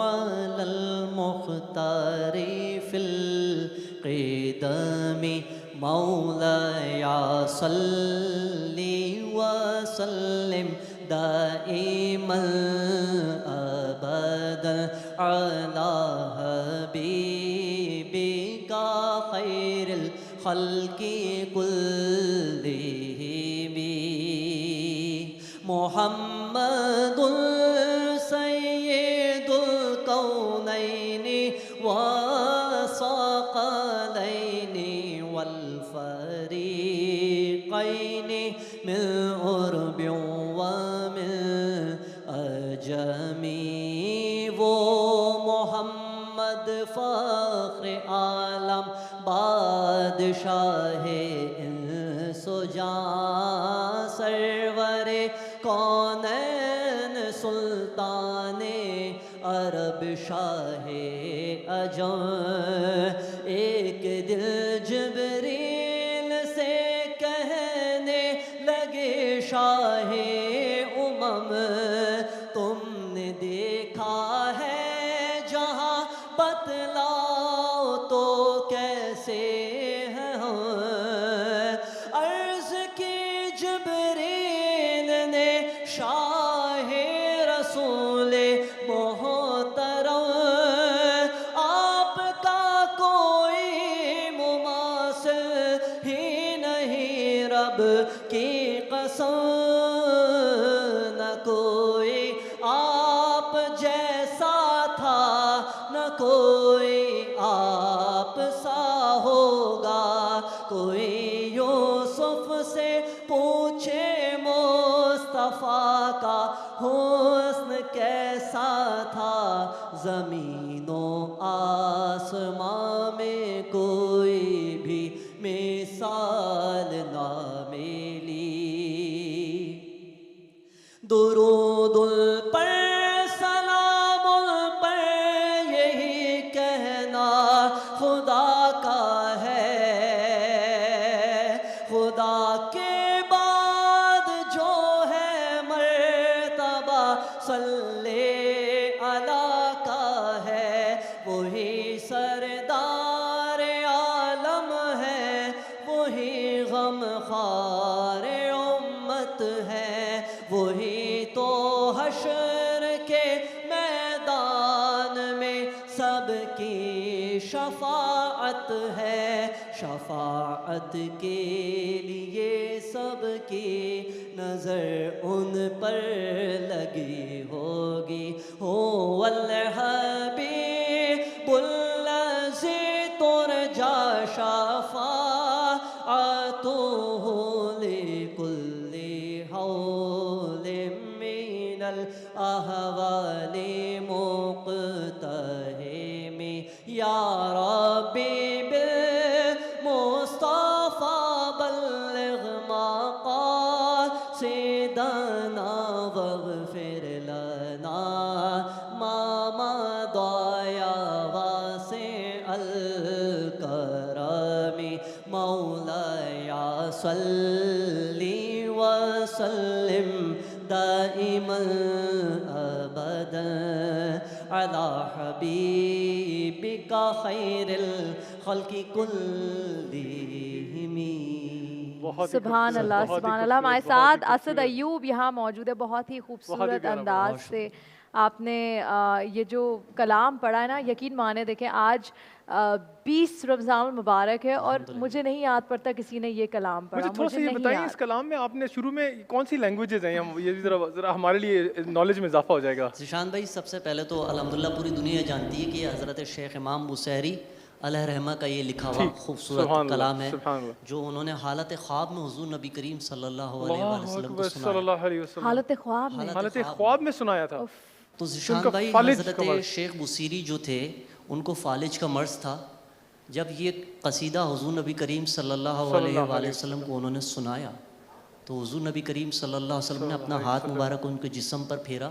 على المختار في القدم مولاي صل وسلم دائما أبدا على حبيبك خير الخلق كلهم محمد سيد الكونين والثقلين والفريقين من عرب ومن عجم وہ محمد فخر عالم بادشاہ انس و جاں سرور کونین سلطان عرب شاہ عجم ایک دل جبریل سے کہنے لگے شاہ امم تم نے دیکھا ہے جہاں بتلاؤ تو کیسے ہیں ہم عرض کی جبریل نے شاہ رسول محترم آپ کا کوئی مماثل ہی نہیں رب کی قسم نہ کوئی آپ جیسا تھا نہ کوئی آپ سا ہوگا کوئی یوسف سے پوچھے مصطفیٰ کا حسن کیسا تھا زمین و آسمان میں کوئی بھی مثال نہ ملی درود پر سلام پر یہی کہنا خدا کا ہے خدا کے بعد جو ہے مرتبہ صلی علی کا ہے وہی سردار عالم ہے وہی غم خوار امت ہے وہی تو حشر کے میدان میں سب کی شفاعت ہے شفاعت کے لیے سب کی نظر ان پر لگی ہوگی ہو الحبیب الذی ترجا شفاعتہ لکل حول من الاحوال مقتحم یا ربی بالمصطفى بلغ مقاصدنا واغفر لنا ما مضى يا واسع الكرم مولاي صل وسلم دائما ابدا على حبيبك خير الخلق كلهم سبحان اللہ سبحان اللہ. ہمارے ساتھ اسد ایوب یہاں موجود ہے. بہت ہی خوبصورت انداز سے آپ نے یہ جو کلام پڑھا ہے نا, یقین مانے دیکھیں آج 20 رمضان المبارک ہے اور مجھے نہیں یاد پڑتا کسی نے یہ کلام پڑھا. مجھے تھوڑا سا یہ بتائیں اس کلام میں آپ نے شروع میں کون سی لینگویجز ہیں, یہ ذرا ہمارے لیے نالج میں اضافہ ہو جائے گا. ذیشان بھائی سب سے پہلے تو الحمدللہ پوری دنیا جانتی ہے کہ حضرت شیخ امام بوسہری علیہ رحمہ کا یہ لکھا ہوا خوبصورت کلام ہے جو انہوں نے حالت خواب میں حضور نبی کریم صلی اللہ علیہ وسلم کو سنایا. حالت خواب میں سنایا تھا. تو ذیشان بھائی حضرت شیخ بوسیری جو تھے ان کو فالج کا مرض تھا. جب یہ قصیدہ حضور نبی کریم صلی اللہ علیہ وآلہ وسلم کو انہوں نے سنایا تو حضور نبی کریم صلی اللہ علیہ وسلم نے اپنا ہاتھ مبارک ان کے جسم پر پھیرا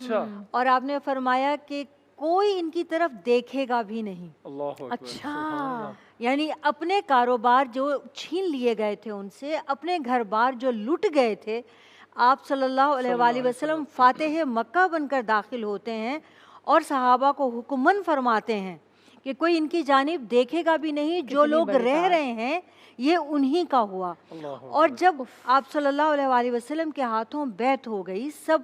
اچھا اور آپ نے فرمایا کہ کوئی ان کی طرف دیکھے گا بھی نہیں. اللہ اکبر اچھا یعنی اپنے کاروبار جو چھین لیے گئے تھے ان سے، اپنے گھر بار جو لٹ گئے تھے، آپ صلی اللہ علیہ وآلہ وسلم فاتح مکہ بن کر داخل ہوتے ہیں اور صحابہ کو حکمن فرماتے ہیں کہ کوئی ان کی جانب دیکھے گا بھی نہیں، جو لوگ رہ رہے ہیں یہ انہی کا ہوا. اور جب آپ صلی اللہ علیہ وآلہ وسلم کے ہاتھوں بیعت ہو گئی، سب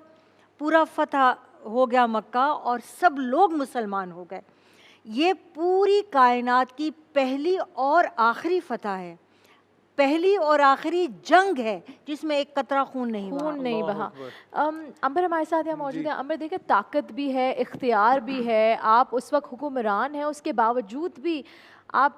پورا فتح ہو گیا مکہ اور سب لوگ مسلمان ہو گئے. یہ پوری کائنات کی پہلی اور آخری فتح ہے، پہلی اور آخری جنگ ہے جس میں ایک قطرہ خون نہیں بہا. خون نہیں بہا. امبر ہمارے ساتھ یہاں موجود ہیں. امبر دیکھیں طاقت بھی ہے، اختیار بھی ہے، آپ اس وقت حکمران ہیں، اس کے باوجود بھی آپ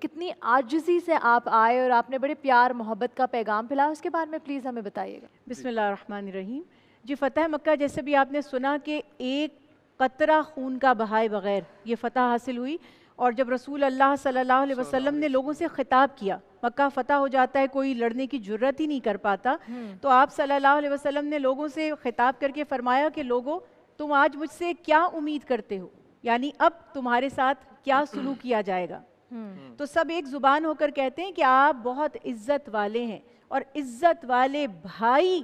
کتنی عاجزی سے آپ آئے اور آپ نے بڑے پیار محبت کا پیغام پھیلایا، اس کے بارے میں پلیز ہمیں بتائیے گا. بسم اللہ الرحمن الرحیم. جی فتح مکہ جیسے بھی آپ نے سنا کہ ایک قطرہ خون کا بہائے بغیر یہ فتح حاصل ہوئی. اور جب رسول اللہ صلی اللہ علیہ وسلم نے لوگوں سے خطاب کیا، مکہ فتح ہو جاتا ہے، کوئی لڑنے کی جرت ہی نہیں کر پاتا، تو آپ صلی اللہ علیہ وسلم نے لوگوں سے خطاب کر کے فرمایا کہ لوگو تم آج مجھ سے کیا امید کرتے ہو، یعنی اب تمہارے ساتھ کیا سلوک کیا جائے گا. تو سب ایک زبان ہو کر کہتے ہیں کہ آپ بہت عزت والے ہیں اور عزت والے بھائی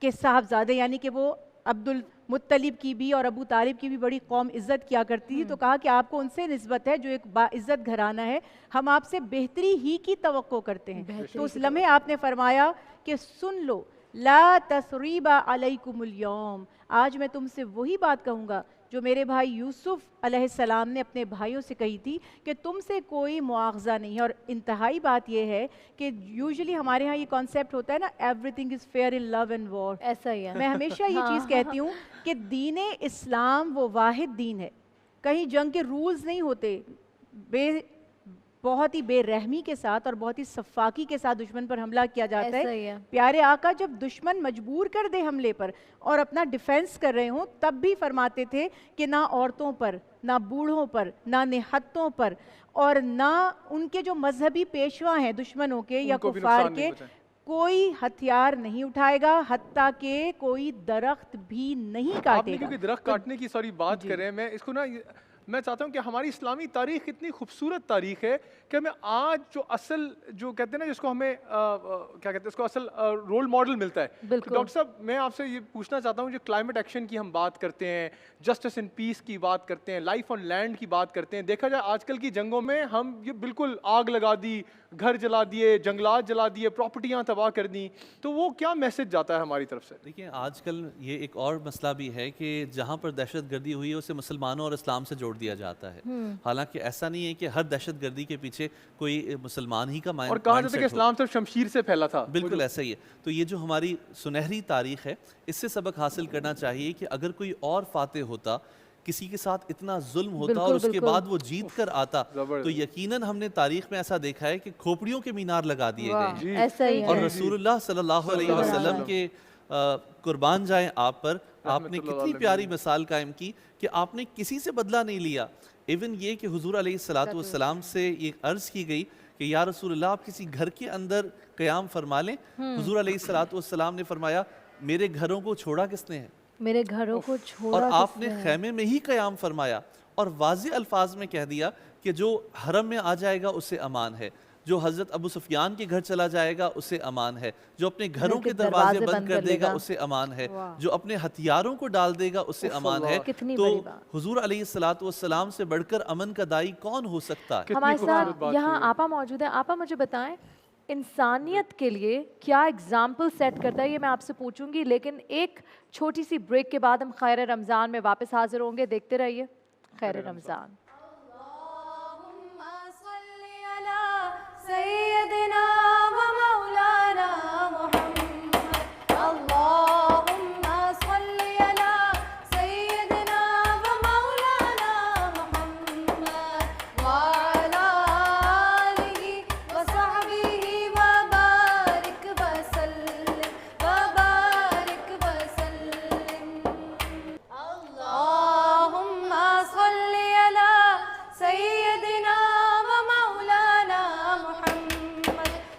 کے صاحبزادے، یعنی کہ وہ عبد المطلب کی بھی اور ابو طالب کی بھی بڑی قوم عزت کیا کرتی تھی. تو کہا کہ آپ کو ان سے نسبت ہے جو ایک باعزت گھرانہ ہے، ہم آپ سے بہتری ہی کی توقع کرتے ہیں. تو اس لمحے آپ نے فرمایا کہ سن لو، لا تثریب علیکم اليوم، آج میں تم سے وہی بات کہوں گا جو میرے بھائی یوسف علیہ السلام نے اپنے بھائیوں سے کہی تھی کہ تم سے کوئی مواخذہ نہیں. اور انتہائی بات یہ ہے کہ یوزلی ہمارے ہاں یہ کانسیپٹ ہوتا ہے نا، everything is fair in love and war. ایسا ہی ہے. میں ہمیشہ یہ چیز کہتی ہوں کہ دین اسلام وہ واحد دین ہے، کہیں جنگ کے رولز نہیں ہوتے. بہت ہی بے رحمی کے ساتھ اور بہت ہی صفاقی کے ساتھ دشمن پر حملہ کیا جاتا ایسا ہی ہے. ہے. پیارے آقا جب دشمن مجبور کر دے حملے پر اور اپنا ڈیفینس کر رہے ہوں، تب بھی فرماتے تھے کہ نہ عورتوں پر، نہ بوڑھوں پر، نہ نہتوں پر، اور نہ ان کے جو مذہبی پیشوا ہیں دشمنوں کے یا کفار کے، کوئی ہتھیار نہیں اٹھائے گا، حتیٰ کہ کوئی درخت بھی نہیں کاٹے گا. کیونکہ درخت کاٹنے کی ساری بات کریں، میں اس کو نا میں چاہتا ہوں کہ ہماری اسلامی تاریخ اتنی خوبصورت تاریخ ہے کہ ہمیں آج جو اصل جو کہتے ہیں نا، جس کو ہمیں کیا کہتے ہیں، اس کو اصل رول ماڈل ملتا ہے. ڈاکٹر صاحب میں آپ سے یہ پوچھنا چاہتا ہوں، جو کلائمیٹ ایکشن کی ہم بات کرتے ہیں، جسٹس ان پیس کی بات کرتے ہیں، لائف آن لینڈ کی بات کرتے ہیں، دیکھا جائے آج کل کی جنگوں میں ہم یہ بالکل آگ لگا دی، گھر جلا دیے، جنگلات جلا دیے، پراپرٹیاں تباہ کر دیں، تو وہ کیا میسج جاتا ہے ہماری طرف سے؟ دیکھیں آج کل یہ ایک اور مسئلہ بھی ہے کہ جہاں پر دہشت گردی ہوئی ہے اسے مسلمانوں اور اسلام سے جوڑ دیا جاتا ہے. حالانکہ ایسا نہیں ہے کہ ہر دہشت گردی کے پیچھے کوئی مسلمان ہی کا اور کہا جاتا ہے کہ اسلام صرف شمشیر سے پھیلا تھا. بالکل ایسا ہی ہے. تو یہ جو ہماری سنہری تاریخ ہے، اس سے سبق حاصل کرنا چاہیے کہ اگر کوئی اور فاتح ہوتا، کسی کے ساتھ اتنا ظلم ہوتا اور اس کے بعد وہ جیت کر آتا، تو یقیناً ہم نے تاریخ میں ایسا دیکھا ہے کہ کھوپڑیوں کے مینار لگا دیے گئے ہیں. ایسا ہی اور ہے. رسول اللہ صلی اللہ علیہ وسلم کے قربان جائیں آپ پر، آپ نے کتنی پیاری مثال قائم کی کہ آپ نے کسی سے بدلہ نہیں لیا. ایون یہ کہ حضور علیہ السلام سے یہ عرض کی گئی کہ یا رسول اللہ آپ کسی گھر کے اندر قیام فرما لیں. حضور علیہ السلام نے فرمایا میرے گھروں کو چھوڑا کس نے ہے، میرے گھروں کو چھوڑا اور آپ کس نے خیمے میں ہی قیام فرمایا اور واضح الفاظ میں کہہ دیا کہ جو حرم میں آ جائے گا اسے امان ہے، جو حضرت ابو سفیان کے گھر چلا جائے گا اسے امان ہے، جو اپنے گھروں کے دروازے بند کر دے گا اسے امان ہے، جو اپنے ہتھیاروں کو ڈال دے گا اسے امان ہے. تو حضور علیہ السلام سے بڑھ کر امن کا دائی کون ہو سکتا ہے؟ ہمارے ساتھ یہاں آپا موجود ہیں. آپا مجھے بتائیں انسانیت کے لیے کیا اگزامپل سیٹ کرتا ہے، یہ میں آپ سے پوچھوں گی، لیکن ایک چھوٹی سی بریک کے بعد ہم خیر رمضان میں واپس حاضر ہوں گے. دیکھتے رہیے خیر رمضان. سيدنا ومولانا محمد اللهم صل على سيدنا ومولانا محمد وعلى آله وصحبه وبارك وسلم وبارك وسلم. اللهم صل على سيدنا ومولانا محمد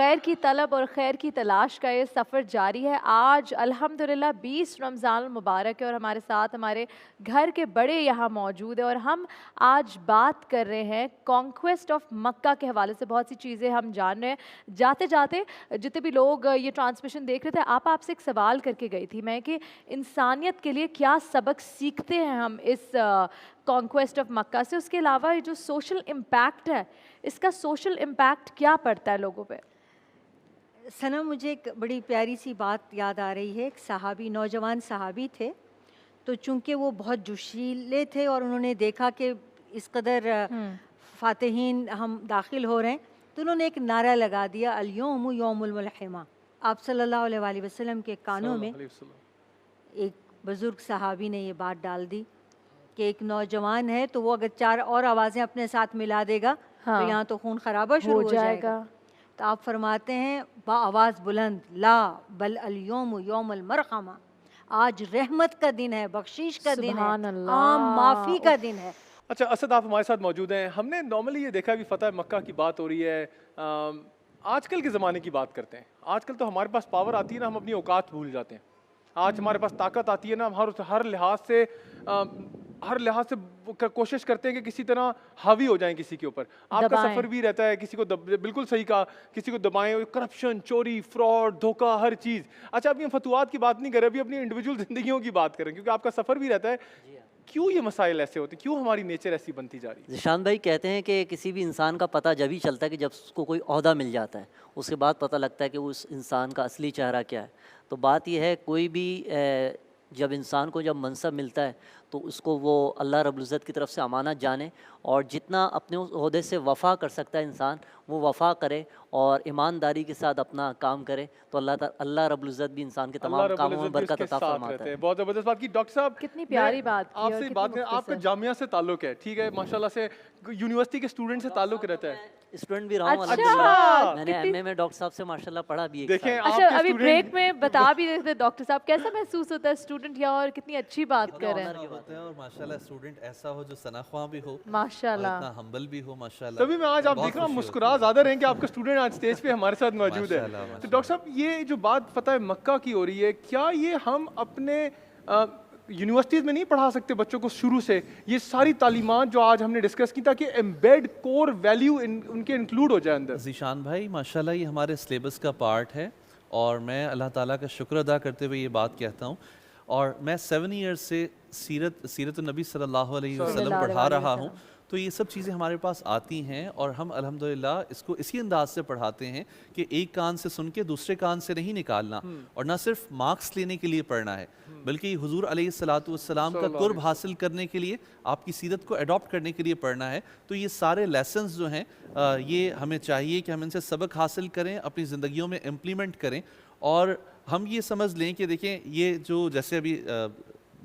خیر کی طلب اور خیر کی تلاش کا یہ سفر جاری ہے. آج الحمدللہ 20 رمضان المبارک ہے اور ہمارے ساتھ ہمارے گھر کے بڑے یہاں موجود ہیں اور ہم آج بات کر رہے ہیں کانکویسٹ آف مکہ کے حوالے سے. بہت سی چیزیں ہم جان رہے ہیں. جاتے جاتے جتنے بھی لوگ یہ ٹرانسمیشن دیکھ رہے تھے, آپ سے ایک سوال کر کے گئی تھی میں کہ انسانیت کے لیے کیا سبق سیکھتے ہیں ہم اس کانکویسٹ آف مکہ سے. اس کے علاوہ یہ جو سوشل امپیکٹ ہے, اس کا سوشل امپیکٹ کیا پڑتا ہے لوگوں پہ؟ ثنا, مجھے ایک بڑی پیاری سی بات یاد آ رہی ہے. ایک صحابی, نوجوان صحابی تھے, تو چونکہ وہ بہت جوشیلے تھے اور انہوں نے دیکھا کہ اس قدر فاتحین ہم داخل ہو رہے ہیں, تو انہوں نے ایک نعرہ لگا دیا, الیوم یوم الملحمہ. آپ صلی اللہ علیہ وآلہ وسلم کے کانوں میں ایک بزرگ صحابی نے یہ بات ڈال دی کہ ایک نوجوان ہے تو وہ اگر 4 اور آوازیں اپنے ساتھ ملا دے گا تو یہاں تو خون خرابہ شروع ہو جائے گا. تو آپ فرماتے ہیں با آواز بلند, لا بل الیوم یوم المرحمہ, آج رحمت کا دن ہے, بخشش کا دن ہے, عام معافی کا دن ہے. اچھا اسد, آپ ہمارے ساتھ موجود ہیں. ہم نے نارملی یہ دیکھا کہ فتح مکہ کی بات ہو رہی ہے, آج کل کے زمانے کی بات کرتے ہیں. آج کل تو ہمارے پاس پاور آتی ہے نا, ہم اپنی اوقات بھول جاتے ہیں. آج ہمارے پاس طاقت آتی ہے نا, ہم ہر لحاظ سے کوشش کرتے ہیں کہ کسی طرح حاوی ہو جائیں کسی کے اوپر. آپ کا سفر بھی رہتا ہے, کسی کو بالکل صحیح کہا, کسی کو دبائیں, کرپشن, چوری, فراڈ, دھوکہ, ہر چیز. اچھا ابھی ہم فتوحات کی بات نہیں کر رہے, ابھی اپنی انڈیویجول زندگیوں کی بات کریں, کیونکہ آپ کا سفر بھی رہتا ہے. کیوں یہ مسائل ایسے ہوتے ہیں, کیوں ہماری نیچر ایسی بنتی جا رہی ہے؟ ذیشان بھائی کہتے ہیں کہ کسی بھی انسان کا پتہ جب ہی چلتا ہے کہ جب اس کو کوئی عہدہ مل جاتا ہے, اس کے بعد پتہ لگتا ہے کہ اس انسان کا اصلی چہرہ کیا ہے. تو بات یہ ہے, کوئی بھی جب انسان کو جب منصب ملتا ہے تو اس کو وہ اللہ رب العزت کی طرف سے امانت جانے, اور جتنا اپنے اس عہدے سے وفا کر سکتا ہے انسان وہ وفا کرے اور ایمانداری کے ساتھ اپنا کام کرے, تو اللہ رب العزت بھی انسان کے تمام کاموں میں برکت عطا فرماتا ہے. بہت زبردست بات کی ڈاکٹر صاحب. کتنی پیاری بات کی. آپ سے بات کریں, آپ کا جامعہ سے تعلق ہے, ٹھیک ہے, ماشاءاللہ سے یونیورسٹی کے اسٹوڈنٹ سے تعلق رہتا ہے. اسٹوڈنٹ بھی رہا ہوں الحمدللہ, میں نے ایم اے میں ڈاکٹر صاحب سے ماشاءاللہ پڑھا بھی. دیکھیں اچھا ابھی بریک میں بتا بھی رہے تھے ڈاکٹر صاحب, کیسا محسوس ہوتا ہے اسٹوڈنٹ یہاں, اور کتنی اچھی بات کر رہے ہیں. اور ماشاءاللہ اسٹوڈنٹ ایسا ہو جو ثنا خواں بھی ہو, ماشاءاللہ اتنا ہمبل بھی ہو, ماشاءاللہ. تبھی میں آج آپ دیکھ رہا ہوں مسکرا زیادہ رہیں کہ آپ کا اسٹوڈنٹ آج اسٹیج پہ ہمارے ساتھ موجود ہے. تو ڈاکٹر صاحب, یہ جو بات فتح مکہ کی ہو رہی ہے, کیا یہ ہم اپنے یونیورسٹیز میں نہیں پڑھا سکتے بچوں کو شروع سے یہ ساری تعلیمات جو آج ہم نے ڈسکس کی, تاکہ ایمبیڈ کور ویلیو ان کے انکلوڈ ہو جائے اندر؟ ذیشان بھائی ماشاءاللہ یہ ہمارے سلیبس کا پارٹ ہے, اور میں اللہ تعالیٰ کا شکر ادا کرتے ہوئے یہ بات کہتا ہوں. اور میں 7 ایئرز سے سیرت النبی صلی اللہ علیہ وسلم پڑھا رہا ہوں, تو یہ سب چیزیں ہمارے پاس آتی ہیں, اور ہم الحمدللہ اس کو اسی انداز سے پڑھاتے ہیں کہ ایک کان سے سن کے دوسرے کان سے نہیں نکالنا, اور نہ صرف مارکس لینے کے لیے پڑھنا ہے, بلکہ حضور علیہ الصلوۃ والسلام کا قرب حاصل کرنے کے لیے, آپ کی سیرت کو اڈاپٹ کرنے کے لیے پڑھنا ہے. تو یہ سارے لیسنز جو ہیں یہ ہمیں چاہیے کہ ہم ان سے سبق حاصل کریں, اپنی زندگیوں میں امپلیمنٹ کریں, اور ہم یہ سمجھ لیں کہ دیکھیں یہ جو جیسے ابھی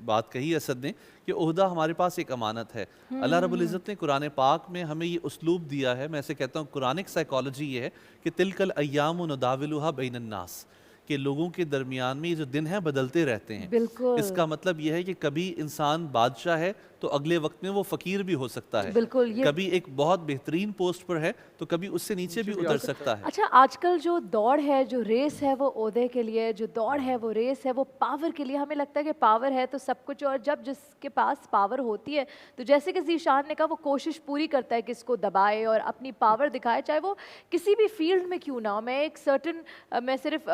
بات کہی اسد نے کہ عہدہ ہمارے پاس ایک امانت ہے. اللہ رب العزت نے قرآن پاک میں ہمیں یہ اسلوب دیا ہے, میں اسے کہتا ہوں قرآنک سائیکالوجی یہ ہے کہ تلک الایام نداولھا بین الناس, کہ لوگوں کے درمیان میں یہ جو دن ہیں بدلتے رہتے ہیں. بالکل, اس کا مطلب یہ ہے کہ کبھی انسان بادشاہ ہے تو اگلے وقت میں وہ فقیر بھی ہو سکتا ہے. بالکل, کبھی ایک بہت بہترین پوسٹ پر ہے تو کبھی اس سے نیچے بھی اتر سکتا ہے. اچھا آج کل جو دوڑ ہے, جو ریس ہے وہ عہدے کے لیے, جو دوڑ ہے وہ ریس ہے وہ پاور کے لیے. ہمیں لگتا ہے کہ پاور ہے تو سب کچھ, اور جب جس کے پاس پاور ہوتی ہے تو جیسے کہ ذیشان نے کہا وہ کوشش پوری کرتا ہے کہ اس کو دبائے اور اپنی پاور دکھائے, چاہے وہ کسی بھی فیلڈ میں کیوں نہ ہو. میں ایک سرٹن, میں صرف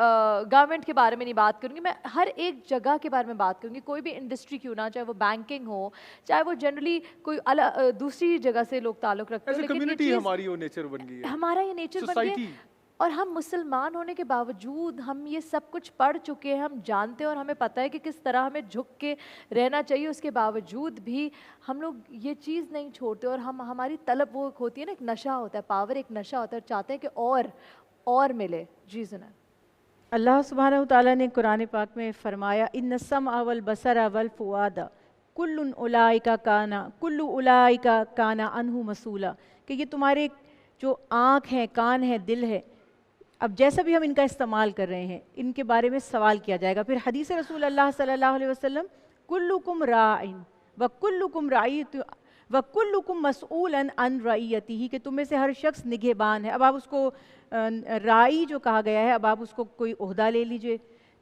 گورنمنٹ کے بارے میں نہیں بات کروں گی, میں ہر ایک جگہ کے بارے میں بات کروں گی, کوئی بھی انڈسٹری کیوں نہ, چاہے وہ بینکنگ ہو, چاہے وہ جنرلی کوئی دوسری جگہ سے لوگ تعلق رکھتے ہیں, لیکن ہماری وہ نیچر بن گئی ہے, ہمارا یہ نیچر بن گیا. اور ہم مسلمان ہونے کے باوجود ہم یہ سب کچھ پڑھ چکے ہیں, ہم جانتے ہیں اور ہمیں پتہ ہے کہ کس طرح ہمیں جھک کے رہنا چاہیے. اس کے باوجود بھی ہم لوگ یہ چیز نہیں چھوڑتے, اور ہماری طلب وہ ہوتی ہے نا, ایک نشہ ہوتا ہے, پاور ایک نشہ ہوتا ہے, چاہتے ہیں کہ اور ملے. جی سنیں. اللہ سبحانہ وتعالیٰ نے قرآن پاک میں فرمایا ان السمع والبصر والفؤاد کل اولئک کان عنہ مسئولا, کہ یہ تمہارے جو آنکھ ہے, کان ہے, دل ہے, اب جیسا بھی ہم ان کا استعمال کر رہے ہیں ان کے بارے میں سوال کیا جائے گا. پھر حدیث رسول اللہ صلی اللہ علیہ وسلم کلکم راعٍ وکلکم وَكُلُّكُم مَسْئُولًا عَن رَعِيَّتِهِ کہ تم میں سے ہر شخص نگہبان ہے. اب آپ اس کو رائی جو کہا گیا ہے، اب آپ اس کو کوئی عہدہ لے لیجئے.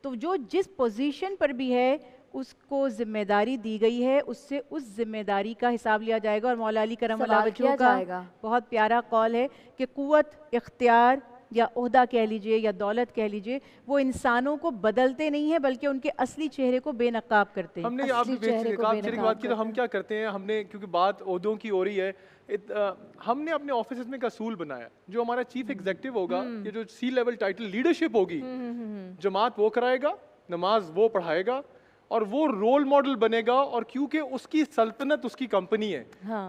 تو جو جس پوزیشن پر بھی ہے اس کو ذمہ داری دی گئی ہے، اس سے اس ذمہ داری کا حساب لیا جائے گا. اور مولا علی کرم اللہ سوال وجہہ کیا کا جائے گا. بہت پیارا قول ہے کہ قوت، اختیار یا عہدہ کہہ لیجئے یا دولت کہہ لیجئے، وہ انسانوں کو بدلتے نہیں ہیں بلکہ ان کے اصلی چہرے کو بے نقاب کرتے ہیں. ہم نے آپ اصلی چہرے کو بے کی نقاب بات کی تو کرتے ہم کیا کرتے ہیں، ہم نے کیونکہ بات عہدوں کی ہو رہی ہے، ہم نے اپنے آفیسز میں ایک اصول بنایا. جو ہمارا چیف ایگزیکٹو ہوگا، یہ جو سی لیول ٹائٹل لیڈرشپ ہوگی، جماعت وہ کرائے گا، نماز وہ پڑھائے گا، اور وہ رول ماڈل بنے گا. اور کیونکہ اس کی سلطنت اس کی کمپنی ہے،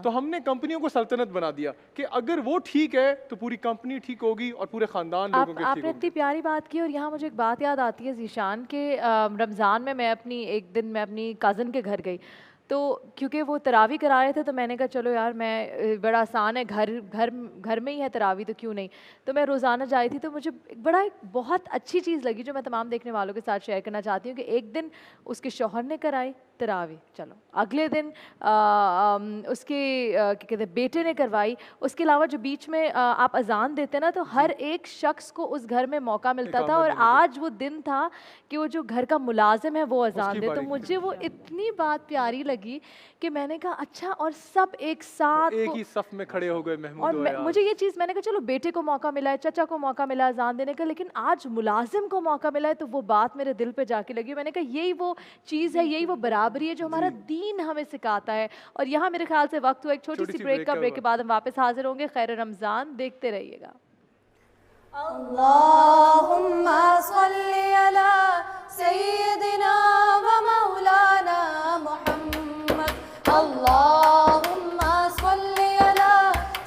تو ہم نے کمپنیوں کو سلطنت بنا دیا کہ اگر وہ ٹھیک ہے تو پوری کمپنی ٹھیک ہوگی اور پورے خاندان لوگوں کے آپ ٹھیک نے ہوگی. اتنی پیاری بات کی، اور یہاں مجھے ایک بات یاد آتی ہے ذیشان کہ رمضان میں ایک دن میں اپنی کزن کے گھر گئی، تو کیونکہ وہ تراویح کرا رہے تھے تو میں نے کہا چلو یار میں بڑا آسان ہے، گھر میں ہی ہے تراویح تو کیوں نہیں. تو میں روزانہ جائی تھی، تو مجھے ایک بہت اچھی چیز لگی جو میں تمام دیکھنے والوں کے ساتھ شیئر کرنا چاہتی ہوں کہ ایک دن اس کے شوہر نے کرائی تراویح، چلو اگلے دن اس کے کیا کہتے ہیں بیٹے نے کروائی. اس کے علاوہ جو بیچ میں آپ اذان دیتے نا، تو ہر ایک شخص کو اس گھر میں موقع ملتا تھا. اور آج وہ دن تھا کہ وہ جو گھر کا ملازم ہے وہ اذان دے. تو مجھے وہ اتنی بات پیاری لگی کہ میں نے کہا اچھا، اور سب ایک ساتھ ایک ہی صف میں کھڑے ہو گئے محمود اور و ایاز. مجھے یہ چیز، میں نے کہا چلو بیٹے کو موقع ملا ہے، چچا کو موقع ملا ہے اذان دینے کا، لیکن آج ملازم کو موقع ملا ہے، تو وہ بات میرے دل پہ جا کے لگی. میں نے کہا یہی وہ چیز ہے، یہی وہ برابری ہے جو ہمارا دین ہمیں سکھاتا ہے. اور یہاں میرے خیال سے وقت ہوا ایک چھوٹی سی بریک کا. بریک کے بعد ہم واپس حاضر ہوں گے. خیر رمضان دیکھتے رہیے گا. اللهم صل على سيدنا ومولانا محمد. اللهم صل على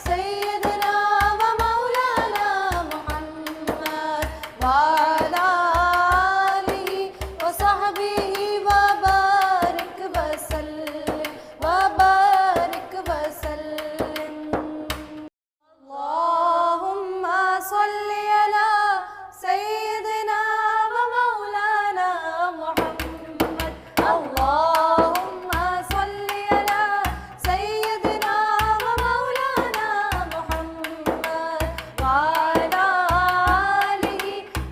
سيدنا ومولانا محمد وعلى آله وصحبه وبارك وسلم وبارك وسلم. اللهم صل على سيدنا ومولانا محمد. اللهم صل على سيدنا ومولانا محمد وعلى آله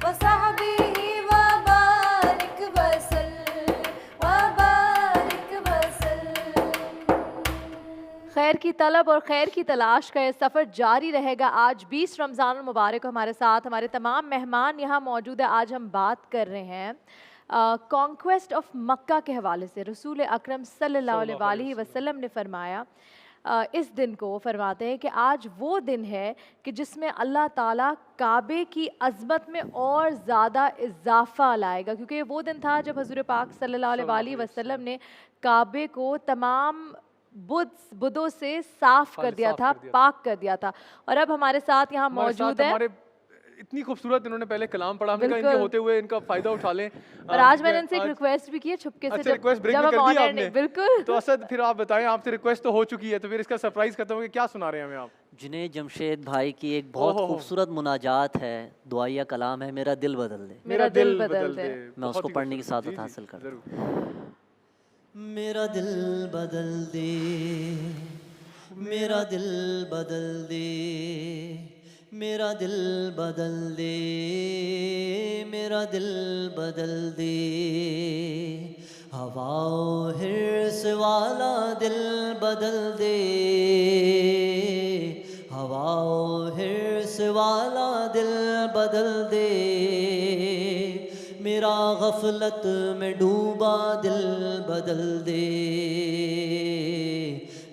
وصحبه وبارك وسلم وبارك وسلم. خیر کی طلب اور خیر کی تلاش کا یہ سفر جاری رہے گا. آج 20 رمضان المبارک ہمارے ساتھ ہمارے تمام مہمان یہاں موجود ہیں. آج ہم بات کر رہے ہیں کانکویسٹ آف مکہ کے حوالے سے. رسول اکرم صلی اللہ علیہ وآلہ وسلم نے فرمایا، اس دن کو فرماتے ہیں کہ آج وہ دن ہے کہ جس میں اللہ تعالیٰ کعبے کی عظمت میں اور زیادہ اضافہ لائے گا. کیونکہ یہ وہ دن تھا جب حضور پاک صلی اللہ علیہ وآلہ وسلم نے کعبے کو تمام بدوں سے صاف کر دیا تھا، پاک کر دیا تھا. اور اب ہمارے ساتھ یہاں موجود ہیں، اتنی خوبصورت انہوں نے پہلے کلام پڑھا. ہم نے کہا ان کے ہوتے ہوئے ان کا فائدہ اٹھا لیں. اور آج میں نے ان سے ایک ریکویسٹ بھی کی ہے چھپکے سے، جب ہم آنر نہیں. بالکل. تو اسد پھر آپ بتائیں، آپ سے ریکویسٹ تو ہو چکی ہے، تو پھر اس کا سرپرائز ختم ہو گیا، کیا سنا رہے ہیں ہمیں آپ؟ جنید جمشید بھائی کی ایک بہت خوبصورت مناجات ہے، دعائیہ کلام ہے، میرا دل بدل دے. میرا دل بدل دے. میں اس کو پڑھنے کی سعادت حاصل کرتا ہوں. میرا دل بدل دے، میرا دل بدل دے، میرا دل بدل دے، میرا دل بدل دے. ہوا و حرص والا دل بدل دے، ہوا و حرص والا دل بدل دے. میرا غفلت میں ڈوبا دل بدل دے،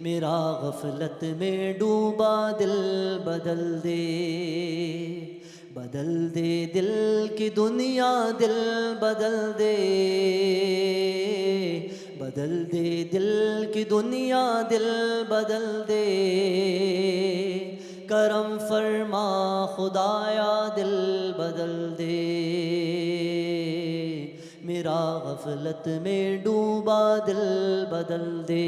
میرا غفلت میں ڈوبا دل بدل دے. بدل دے دل کی دنیا دل بدل دے، بدل دے دل کی دنیا دل بدل دے. کرم فرما خدایا دل بدل دے، میرا غفلت میں ڈوبا دل بدل دے.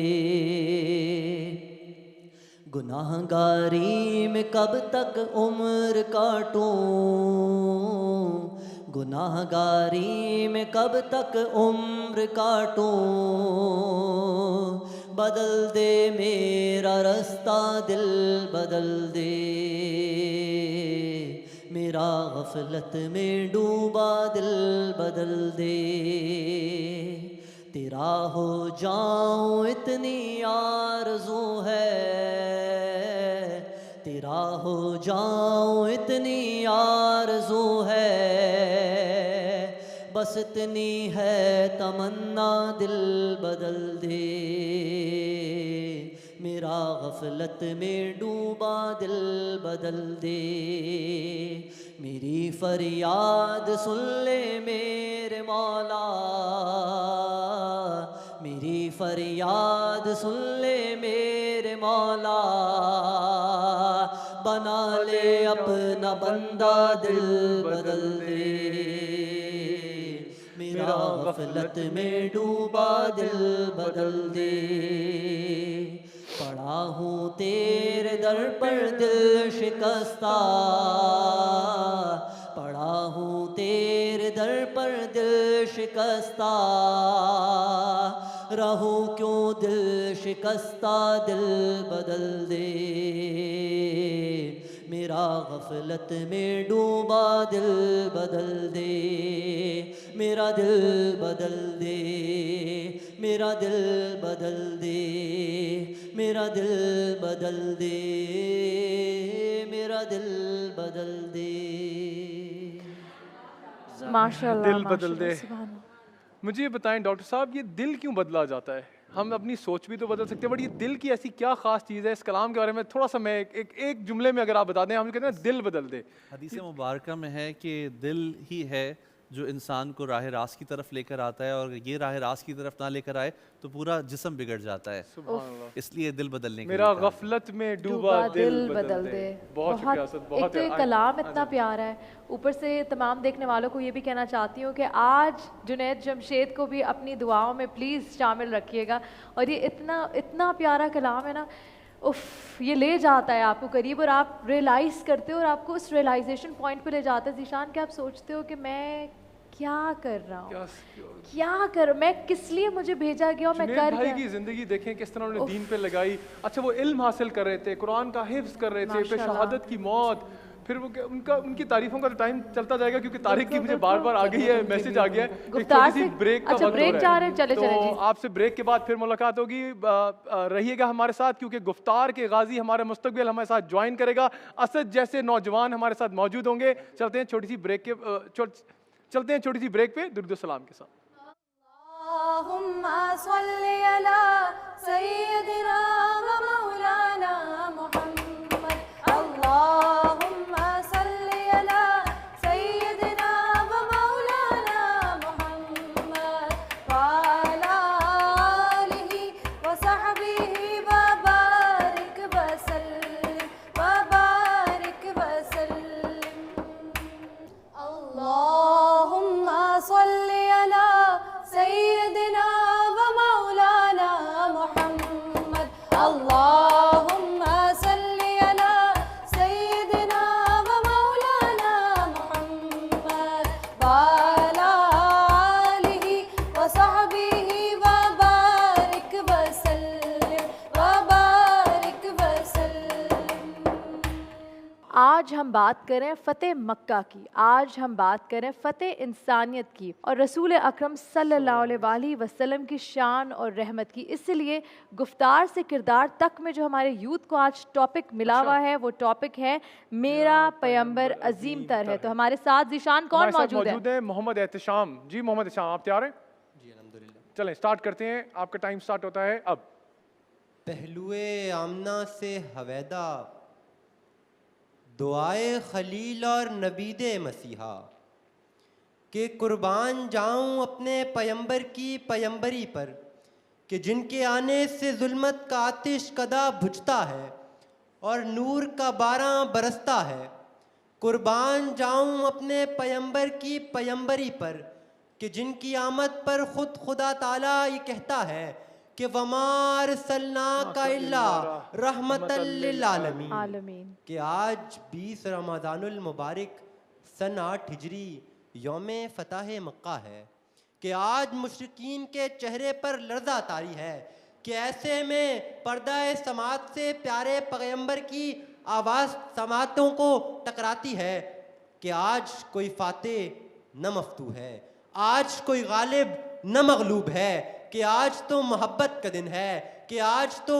گناہ گاری میں کب تک عمر کاٹوں، گناہ گاری میں کب تک عمر کاٹوں. بدل دے میرا رستہ دل بدل دے میرا غفلت میں ڈوبا دل بدل دے تیرا ہو جاؤں اتنی آرزو ہے تیرا ہو جاؤں اتنی آرزو ہے بس اتنی ہے تمنا دل بدل دے میرا غفلت میں ڈوبا دل بدل دے میری فریاد سن لے میرے مولا میری فریاد سن لے میرے مولا بنا لے اپنا بندہ دل بدل دے میرا غفلت میں ڈوبا دل بدل دے پڑا ہوں تیرے در پر دل شکستہ پڑا ہوں تیرے در پر دل شکستہ رہوں کیوں دل شکستہ دل بدل دے میرا غفلت میں ڈوبا دل بدل دے میرا دل بدل دے میرا دل بدل دے میرا دل بدل دے میرا دل بدل دے ماشاء اللہ دل بدل دے. سبحان اللہ. مجھے یہ بتائیں ڈاکٹر صاحب یہ دل کیوں بدلا جاتا ہے؟ ہم اپنی سوچ بھی تو بدل سکتے ہیں بٹ یہ دل کی ایسی کیا خاص چیز ہے؟ اس کلام کے بارے میں تھوڑا سا میں ایک جملے میں اگر آپ بتا دیں. ہم کہتے ہیں دل بدل دے. حدیث مبارکہ میں ہے کہ دل ہی ہے جو انسان کو راہ راست کی طرف لے کر آتا ہے اور یہ راہ راست کی طرف نہ لے کر آئے تو پورا جسم بگڑ جاتا ہے. اس لیے دل بدلنے کے میرا غفلت میں ڈوبا دل بدل دے. بہت شکریہ سر. ایک تو یہ کلام اتنا پیارا ہے, اوپر سے تمام دیکھنے والوں کو یہ بھی کہنا چاہتی ہوں کہ آج جنید جمشید کو بھی اپنی دعاؤں میں پلیز شامل رکھیے گا. اور یہ اتنا پیارا کلام ہے نا, یہ لے جاتا ہے آپ کو قریب اور آپ ریئلائز کرتے ہو اور آپ کو اس ریئلائزیشن پوائنٹ پہ لے جاتا ہے ذیشان کہ آپ سوچتے ہو کہ میں کیا کر رہا ہوں, کیا کر, میں کس لیے مجھے بھیجا گیا اور میں کر بھائی کی زندگی دیکھیں کس طرح انہوں نے دین پہ لگائی. اچھا وہ علم حاصل کر رہے تھے, قرآن کا حفظ کر رہے تھے, پھر شہادت کی موت, پھر وہ ان کی تعریفوں کا ٹائم چلتا جائے گا کیونکہ تاریخ کی مجھے بار بار آ گئی ہے, میسج آ گیا ہے. گفتار سے بریک کا وقت ہو رہا ہے چلے تو آپ سے بریک کے بعد پھر ملاقات ہوگی. رہیے گا ہمارے ساتھ کیونکہ گفتار کے غازی ہمارے مستقبل ہمارے ساتھ جوائن کرے گا. اسد جیسے نوجوان ہمارے ساتھ موجود ہوں گے. چلتے ہیں چھوٹی سی بریک پہ درود و سلام کے ساتھ. اللهم صل على سيدنا ومولانا محمد. اللهم صل على سيدنا ومولانا محمد وعلى آله وصحبه وبارك وسلم وبارك وسلم. اللهم صل على سيدنا ومولانا محمد. اللهم صل على سيدنا ومولانا محمد وعلى آله وصحبه وبارك وسلم وبارك وسلم. آج ہم بات کریں فتح مکہ کی, آج ہم بات کریں فتح انسانیت کی اور رسول اکرم صلی اللہ علیہ وسلم کی شان اور رحمت کی. اس لیے گفتار سے کردار تک میں جو ہمارے یوتھ کو آج ٹاپک ملا ہوا ہے وہ ٹاپک ہے میرا پیمبر عظیم تر ہے. تو ہمارے ساتھ ذیشان کون موجود ہے؟ محمد احتشام. جی محمد احتشام آپ تیار ہیں؟ جی الحمدللہ. چلیں سٹارٹ کرتے ہیں, آپ کا ٹائم سٹارٹ ہوتا ہے اب. پہلوئے آمنہ سے حویدہ دعائے خلیل اور نبید مسیحا کہ قربان جاؤں اپنے پیمبر کی پیمبری پر کہ جن کے آنے سے ظلمت کا آتش کدا بجھتا ہے اور نور کا باراں برستا ہے. قربان جاؤں اپنے پیمبر کی پیمبری پر کہ جن کی آمد پر خود خدا تعالیٰ یہ کہتا ہے کہ وَمَا أَرْسَلْنَاكَ إِلَّا رَحْمَةً لِّلْعَالَمِينَ. کہ آج 20 رمضان المبارک سن 8 ہجری یوم فتح مکہ ہے, کہ آج مشرکین کے چہرے پر لرزہ طاری ہے کہ ایسے میں پردہ سماعت سے پیارے پیغمبر کی آواز سماعتوں کو ٹکراتی ہے کہ آج کوئی فاتح نہ مفتوح ہے، آج کوئی غالب نہ مغلوب ہے، کہ آج تو محبت کا دن ہے، کہ آج تو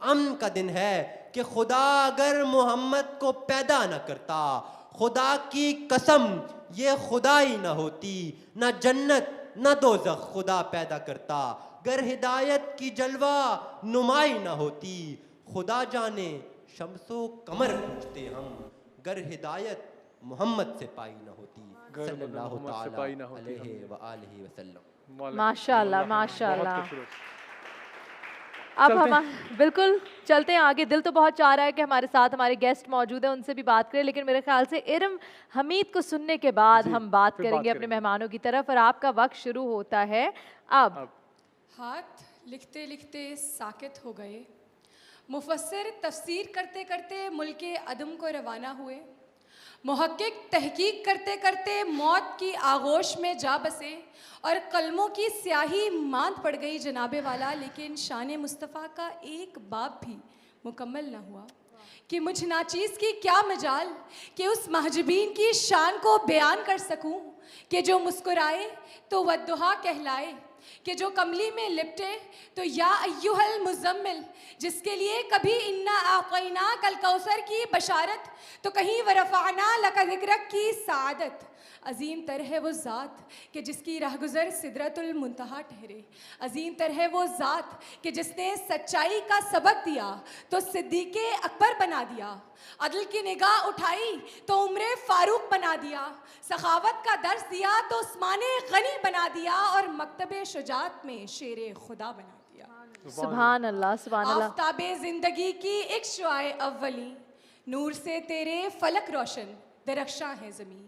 امن کا دن ہے، کہ خدا اگر محمد کو پیدا نہ کرتا، خدا کی قسم یہ خدا ہی نہ ہوتی، نہ جنت نہ دوزخ خدا پیدا کرتا، گر ہدایت کی جلوہ نمائی نہ ہوتی، خدا جانے شمس و قمر پوچھتے ہم، گر ہدایت محمد سے پائی نہ ہوتی صلی اللہ تعالی علیہ وآلہ وسلم۔ ماشاء اللہ ماشاء اللہ۔ اب ہم بالکل چلتے ہیں آگے، دل تو بہت چاہ رہا ہے کہ ہمارے ساتھ ہمارے گیسٹ موجود ہیں، ان سے بھی بات کریں، لیکن میرے خیال سے ارم حمید کو سننے کے بعد ہم بات کریں گے اپنے مہمانوں کی طرف، اور آپ کا وقت شروع ہوتا ہے اب۔ ہاتھ لکھتے لکھتے ساکت ہو گئے، مفسر تفسیر کرتے کرتے ملک عدم کو روانہ ہوئے، محقق تحقیق کرتے کرتے موت کی آغوش میں جا بسے، اور قلموں کی سیاہی ماند پڑ گئی جناب والا، لیکن شان مصطفیٰ کا ایک باب بھی مکمل نہ ہوا کہ مجھ ناچیز کی کیا مجال کہ اس محجوبین کی شان کو بیان کر سکوں، کہ جو مسکرائے تو والضحیٰ کہلائے، کہ جو کملی میں لپٹے تو یا ایہا المزمل، جس کے لیے کبھی انا اعطیناک الکوثر کی بشارت تو کہیں ورفعنا لک ذکرک کی سعادت۔ عظیم تر ہے وہ ذات کہ جس کی رہگزر سدرۃ المنتہا ٹھہرے، عظیم تر ہے وہ ذات کہ جس نے سچائی کا سبق دیا تو صدیق اکبر بنا دیا، عدل کی نگاہ اٹھائی تو عمر فاروق بنا دیا، سخاوت کا درس دیا تو عثمان غنی بنا دیا، اور مکتب شجاعت میں شیر خدا بنا دیا۔ سبحان اللہ سبحان اللہ۔ آفتاب زندگی کی ایک شعاع اولی، نور سے تیرے فلک روشن درخشاں ہے زمین،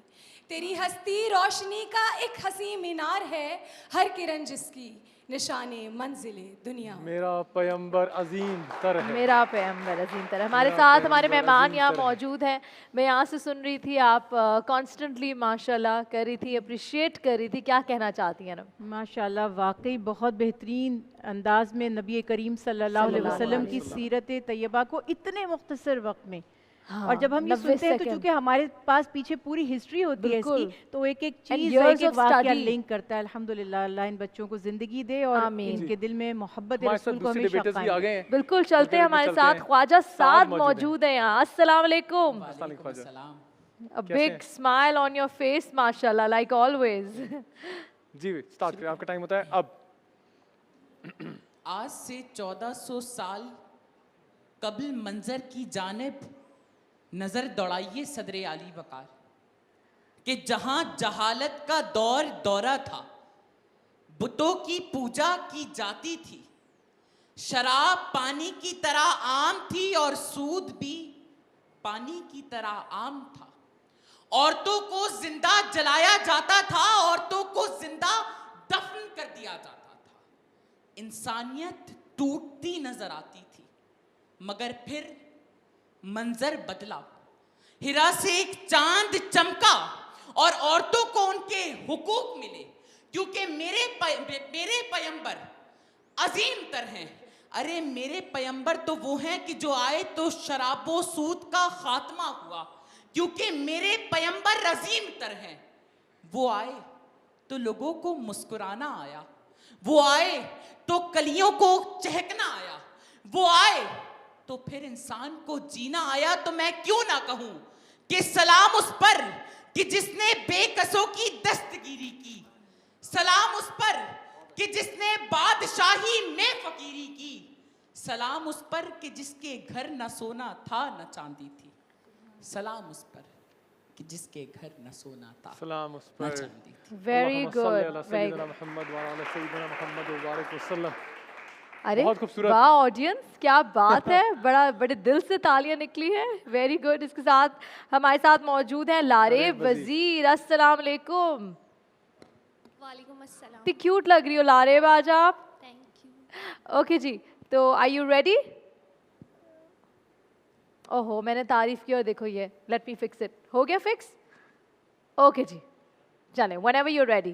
تیری ہستی روشنی کا ایک حسین مینار ہے، ہر کرن جس کی نشان منزل دنیا۔ میرا پیمبر عظیم تر ہے، میرا پیغمبر عظیم تر ہے۔ ہمارے ساتھ ہمارے مہمان یہاں موجود ہیں، میں یہاں سے سن رہی تھی آپ کانسٹنٹلی ماشاءاللہ کر رہی تھی، اپریشیٹ کر رہی تھی، کیا کہنا چاہتی ہیں نا؟ ماشاءاللہ واقعی بہت بہترین انداز میں نبی کریم صلی اللہ علیہ وسلم کی سیرت طیبہ کو اتنے مختصر وقت میں، اور جب ہم یہ سنتے ہیں تو چونکہ ہمارے پاس پیچھے پوری ہسٹری ہوتی ہے اس کی، تو ایک ایک چیز ایک ایک واقعہ لنک کرتا ہے۔ الحمدللہ اللہ ان بچوں کو زندگی دے اور ان کے دل میں محبت رسول کو ہمیشہ قائم رکھے۔ بالکل چلتے ہیں، ہمارے ساتھ خواجہ سعد موجود ہیں یہاں۔ السلام علیکم۔ A big smile on your face ماشاءاللہ like always۔ جی سٹارٹ کریں، آپ کا ٹائم ہوتا ہے اب۔ آج سے 1400 سال قبل منظر کی جانب نظر دوڑائیے صدر عالی وقار، کہ جہاں جہالت کا دورہ تھا، بتوں کی پوجا کی جاتی تھی، شراب پانی کی طرح عام تھی اور سود بھی پانی کی طرح عام تھا، عورتوں کو زندہ جلایا جاتا تھا، عورتوں کو زندہ دفن کر دیا جاتا تھا، انسانیت ٹوٹتی نظر آتی تھی، مگر پھر منظر بدلا، ہرا سے ایک چاند چمکا اور عورتوں کو ان کے حقوق ملے، کیونکہ میرے پیمبر عظیم تر ہیں۔ ارے میرے پیمبر تو وہ ہیں کہ جو آئے تو شراب و سود کا خاتمہ ہوا، کیونکہ میرے پیمبر عظیم تر ہیں۔ وہ آئے تو لوگوں کو مسکرانا آیا، وہ آئے تو کلیوں کو چہکنا آیا، وہ آئے تو پھر انسان کو جینا آیا۔ تو میں کیوں نہ کہوں کہ سلام اس پر کہ جس نے بے کسوں کی دستگیری کی، سلام اس پر کہ جس نے بادشاہی میں فقیری کی، سلام اس پر کہ جس کے گھر نہ سونا تھا نہ چاندی تھی، سلام اس پر کہ جس کے گھر نہ سونا تھا سلام اس نہ پر۔ چاندی تھی۔ ویری گڈ، سیدنا محمد وعلی سیدنا محمد وبارک وسلم۔ ارے بہت خوبصورت، واہ آڈینس کیا بات ہے، بڑے دل سے تالیاں نکلی ہیں، ویری گڈ۔ اس کے ساتھ ہمارے ساتھ موجود ہیں لارب وزیر۔ السلام علیکم۔ وعلیکم السلام۔ اتنی کیوٹ لگ رہی ہو لارب آج آپ۔ Thank you. اوکے جی، تو آر یو ریڈی؟ اوہو میں نے تعریف کی اور دیکھو یہ، لیٹ می فکس اٹ، ہو گیا فکس؟ اوکے جی چلیں، whenever you're ready۔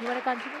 You wanna continue?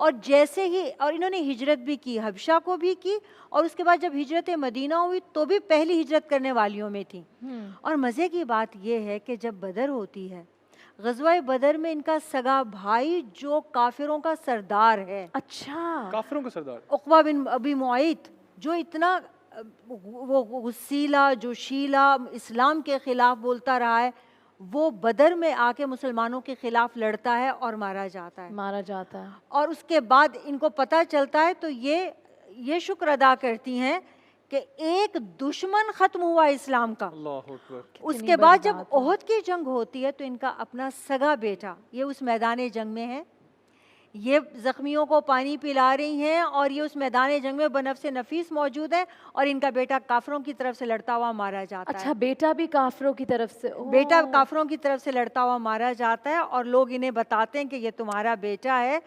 اور جیسے ہی اور انہوں نے ہجرت بھی کی، حبشہ کو بھی کی، اور اس کے بعد جب ہجرت مدینہ ہوئی تو بھی پہلی ہجرت کرنے والیوں میں تھیں. اور مزے کی بات یہ ہے کہ جب بدر ہوتی ہے، غزوہ بدر میں ان کا سگا بھائی جو کافروں کا سردار ہے، اچھا کافروں کا سردار عقبہ بن ابی معیط، جو اتنا وہ غسیلا جو شیلا اسلام کے خلاف بولتا رہا ہے، وہ بدر میں آ کے مسلمانوں کے خلاف لڑتا ہے اور مارا جاتا ہے. اور اس کے بعد ان کو پتہ چلتا ہے تو یہ شکر ادا کرتی ہیں کہ ایک دشمن ختم ہوا اسلام کا. اللہ اکبر. اس کے بعد جب احد کی جنگ ہوتی ہے تو ان کا اپنا سگا بیٹا یہ اس میدان جنگ میں ہے، یہ زخمیوں کو پانی پلا رہی ہیں اور یہ اس میدان جنگ میں بنفس نفیس موجود ہے، اور ان کا بیٹا کافروں کی طرف سے لڑتا ہوا مارا جاتا ہے. اچھا بیٹا بھی کافروں کی طرف سے؟ بیٹا کافروں کی طرف سے لڑتا ہوا مارا جاتا ہے، اور لوگ انہیں بتاتے ہیں کہ یہ تمہارا بیٹا ہے،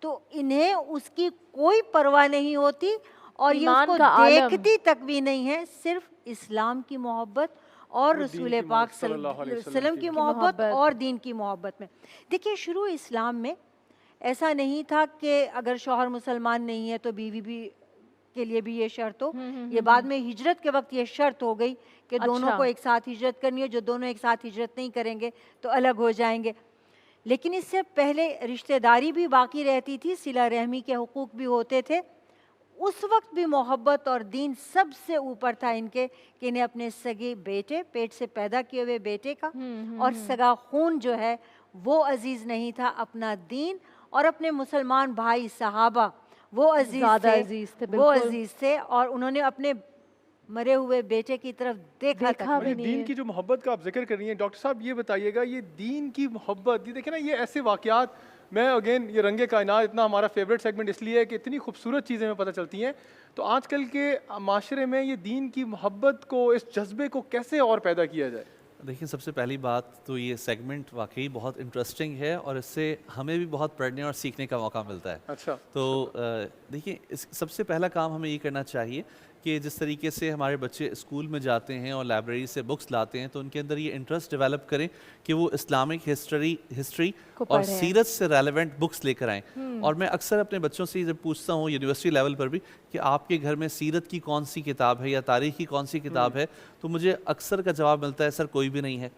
تو انہیں اس کی کوئی پرواہ نہیں ہوتی اور یہ اس کو دیکھتی تک بھی نہیں ہے، صرف اسلام کی محبت اور رسول پاک صلی اللہ علیہ وسلم کی محبت اور دین کی محبت میں. دیکھیے شروع اسلام میں ایسا نہیں تھا کہ اگر شوہر مسلمان نہیں ہے تو بیوی بھی کے لیے بھی یہ شرط ہو. یہ بعد میں ہجرت کے وقت یہ شرط ہو گئی کہ دونوں کو ایک ساتھ ہجرت کرنی ہے، جو دونوں ایک ساتھ ہجرت نہیں کریں گے تو الگ ہو جائیں گے. لیکن اس سے پہلے رشتہ داری بھی باقی رہتی تھی، صلہ رحمی کے حقوق بھی ہوتے تھے. اس وقت بھی محبت اور دین سب سے اوپر تھا ان کے، کہ انہیں اپنے سگے بیٹے، پیٹ سے پیدا کیے ہوئے بیٹے کا اور سگا خون جو ہے وہ عزیز نہیں تھا، اپنا دین اور اپنے مسلمان بھائی صحابہ وہ عزیز تھے، اور انہوں نے اپنے مرے ہوئے بیٹے کی طرف دیکھا بھی نہیں. دین کی جو محبت کا آپ ذکر کر رہی ہیں ڈاکٹر صاحب، یہ بتائیے گا یہ دین کی محبت، یہ دیکھیں نا، یہ ایسے واقعات، میں اگین یہ رنگ کائنات اتنا ہمارا فیوریٹ سیگمنٹ اس لیے ہے کہ اتنی خوبصورت چیزیں ہمیں پتہ چلتی ہیں. تو آج کل کے معاشرے میں یہ دین کی محبت کو، اس جذبے کو کیسے اور پیدا کیا جائے؟ دیکھیں سب سے پہلی بات تو یہ سیگمنٹ واقعی بہت انٹرسٹنگ ہے اور اس سے ہمیں بھی بہت پڑھنے اور سیکھنے کا موقع ملتا ہے. اچھا. تو دیکھیں سب سے پہلا کام ہمیں یہ کرنا چاہیے کہ جس طریقے سے ہمارے بچے اسکول میں جاتے ہیں اور لائبریری سے بکس لاتے ہیں تو ان کے اندر یہ انٹرسٹ ڈیولپ کریں کہ وہ اسلامک ہسٹری اور سیرت سے ریلیونٹ بکس لے کر آئیں. اور میں اکثر اپنے بچوں سے جب پوچھتا ہوں یونیورسٹی لیول پر بھی کہ آپ کے گھر میں سیرت کی کون سی کتاب ہے یا تاریخ کی کون سی کتاب ہے، تو مجھے اکثر کا جواب ملتا ہے سر کوئی بھی نہیں ہے.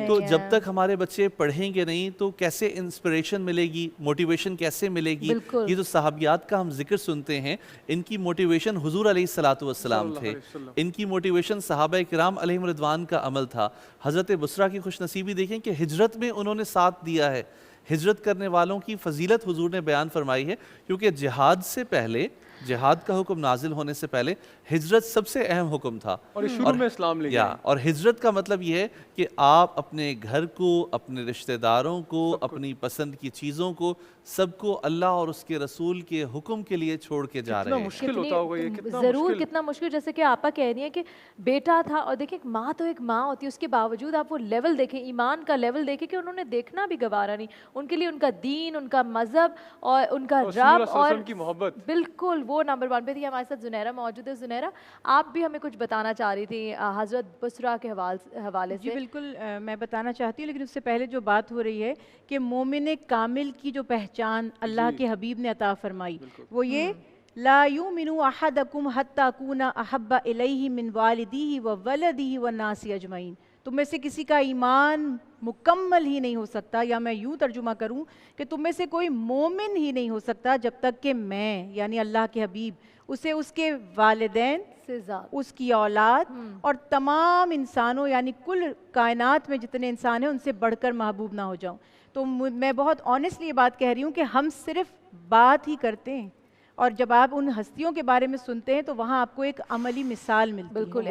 تو جب تک ہمارے بچے پڑھیں گے نہیں تو کیسے انسپریشن ملے گی، موٹیویشن کیسے ملے گی؟ یہ جو صحابیات کا ہم ذکر سنتے ہیں، ان کی موٹیویشن حضور علیہ الصلوۃ والسلام تھے، ان کی موٹیویشن صحابہ کرام علیہم رضوان کا عمل تھا. حضرت بصرہ کی خوش نصیبی دیکھیں کہ ہجرت میں انہوں نے ساتھ دیا ہے. ہجرت کرنے والوں کی فضیلت حضور نے بیان فرمائی ہے، کیونکہ جہاد سے پہلے، جہاد کا حکم نازل ہونے سے پہلے ہجرت سب سے اہم حکم تھا. اور شروع میں اسلام لے گیا. اور ہجرت کا مطلب یہ ہے کہ آپ اپنے گھر کو، اپنے رشتہ داروں کو، اپنی پسند کی چیزوں کو، سب کو اللہ اور اس کے رسول کے حکم کے لیے چھوڑ کے جا رہے ہیں. کتنا مشکل ہوتا ہوگا یہ، کتنا ضرور کتنا مشکل. جیسے کہ آپا کہہ رہی ہیں کہ بیٹا تھا، اور دیکھیں ماں تو ایک ماں ہوتی ہے، اس کے باوجود آپ وہ لیول دیکھیں، ایمان کا لیول دیکھیں کہ انہوں نے دیکھنا بھی گوارا نہیں. ان کے لیے ان کا دین، ان کا مذہب اور ان کا رب اور کی محبت بالکل وہ نمبر 1 پہ تھی. ہمارے ساتھ زنیرہ موجود ہے. زنیرہ آپ بھی ہمیں کچھ بتانا چاہ رہی تھی حضرت بصرہ کے حوالے سے. جی بالکل میں بتانا چاہتی ہوں، لیکن اس سے پہلے جو بات ہو رہی ہے کہ مومن کامل کی جو پہچان اللہ کے حبیب نے عطا فرمائی وہ یہ لا یؤمن احدکم حتی اکون احب الیہ من والدیہ وولدیہ والناس اجمعین. تم میں سے کسی کا ایمان مکمل ہی نہیں ہو سکتا، یا میں یوں ترجمہ کروں کہ تم میں سے کوئی مومن ہی نہیں ہو سکتا جب تک کہ میں یعنی اللہ کے حبیب اسے اس کے والدین، اس کی اولاد اور تمام انسانوں یعنی کل کائنات میں جتنے انسان ہیں ان سے بڑھ کر محبوب نہ ہو جاؤں. تو میں بہت آنیسٹلی یہ بات کہہ رہی ہوں کہ ہم صرف بات ہی کرتے ہیں، اور جب آپ ان ہستیوں کے بارے میں سنتے ہیں تو وہاں آپ کو ایک عملی مثال ملتی ہے. بالکل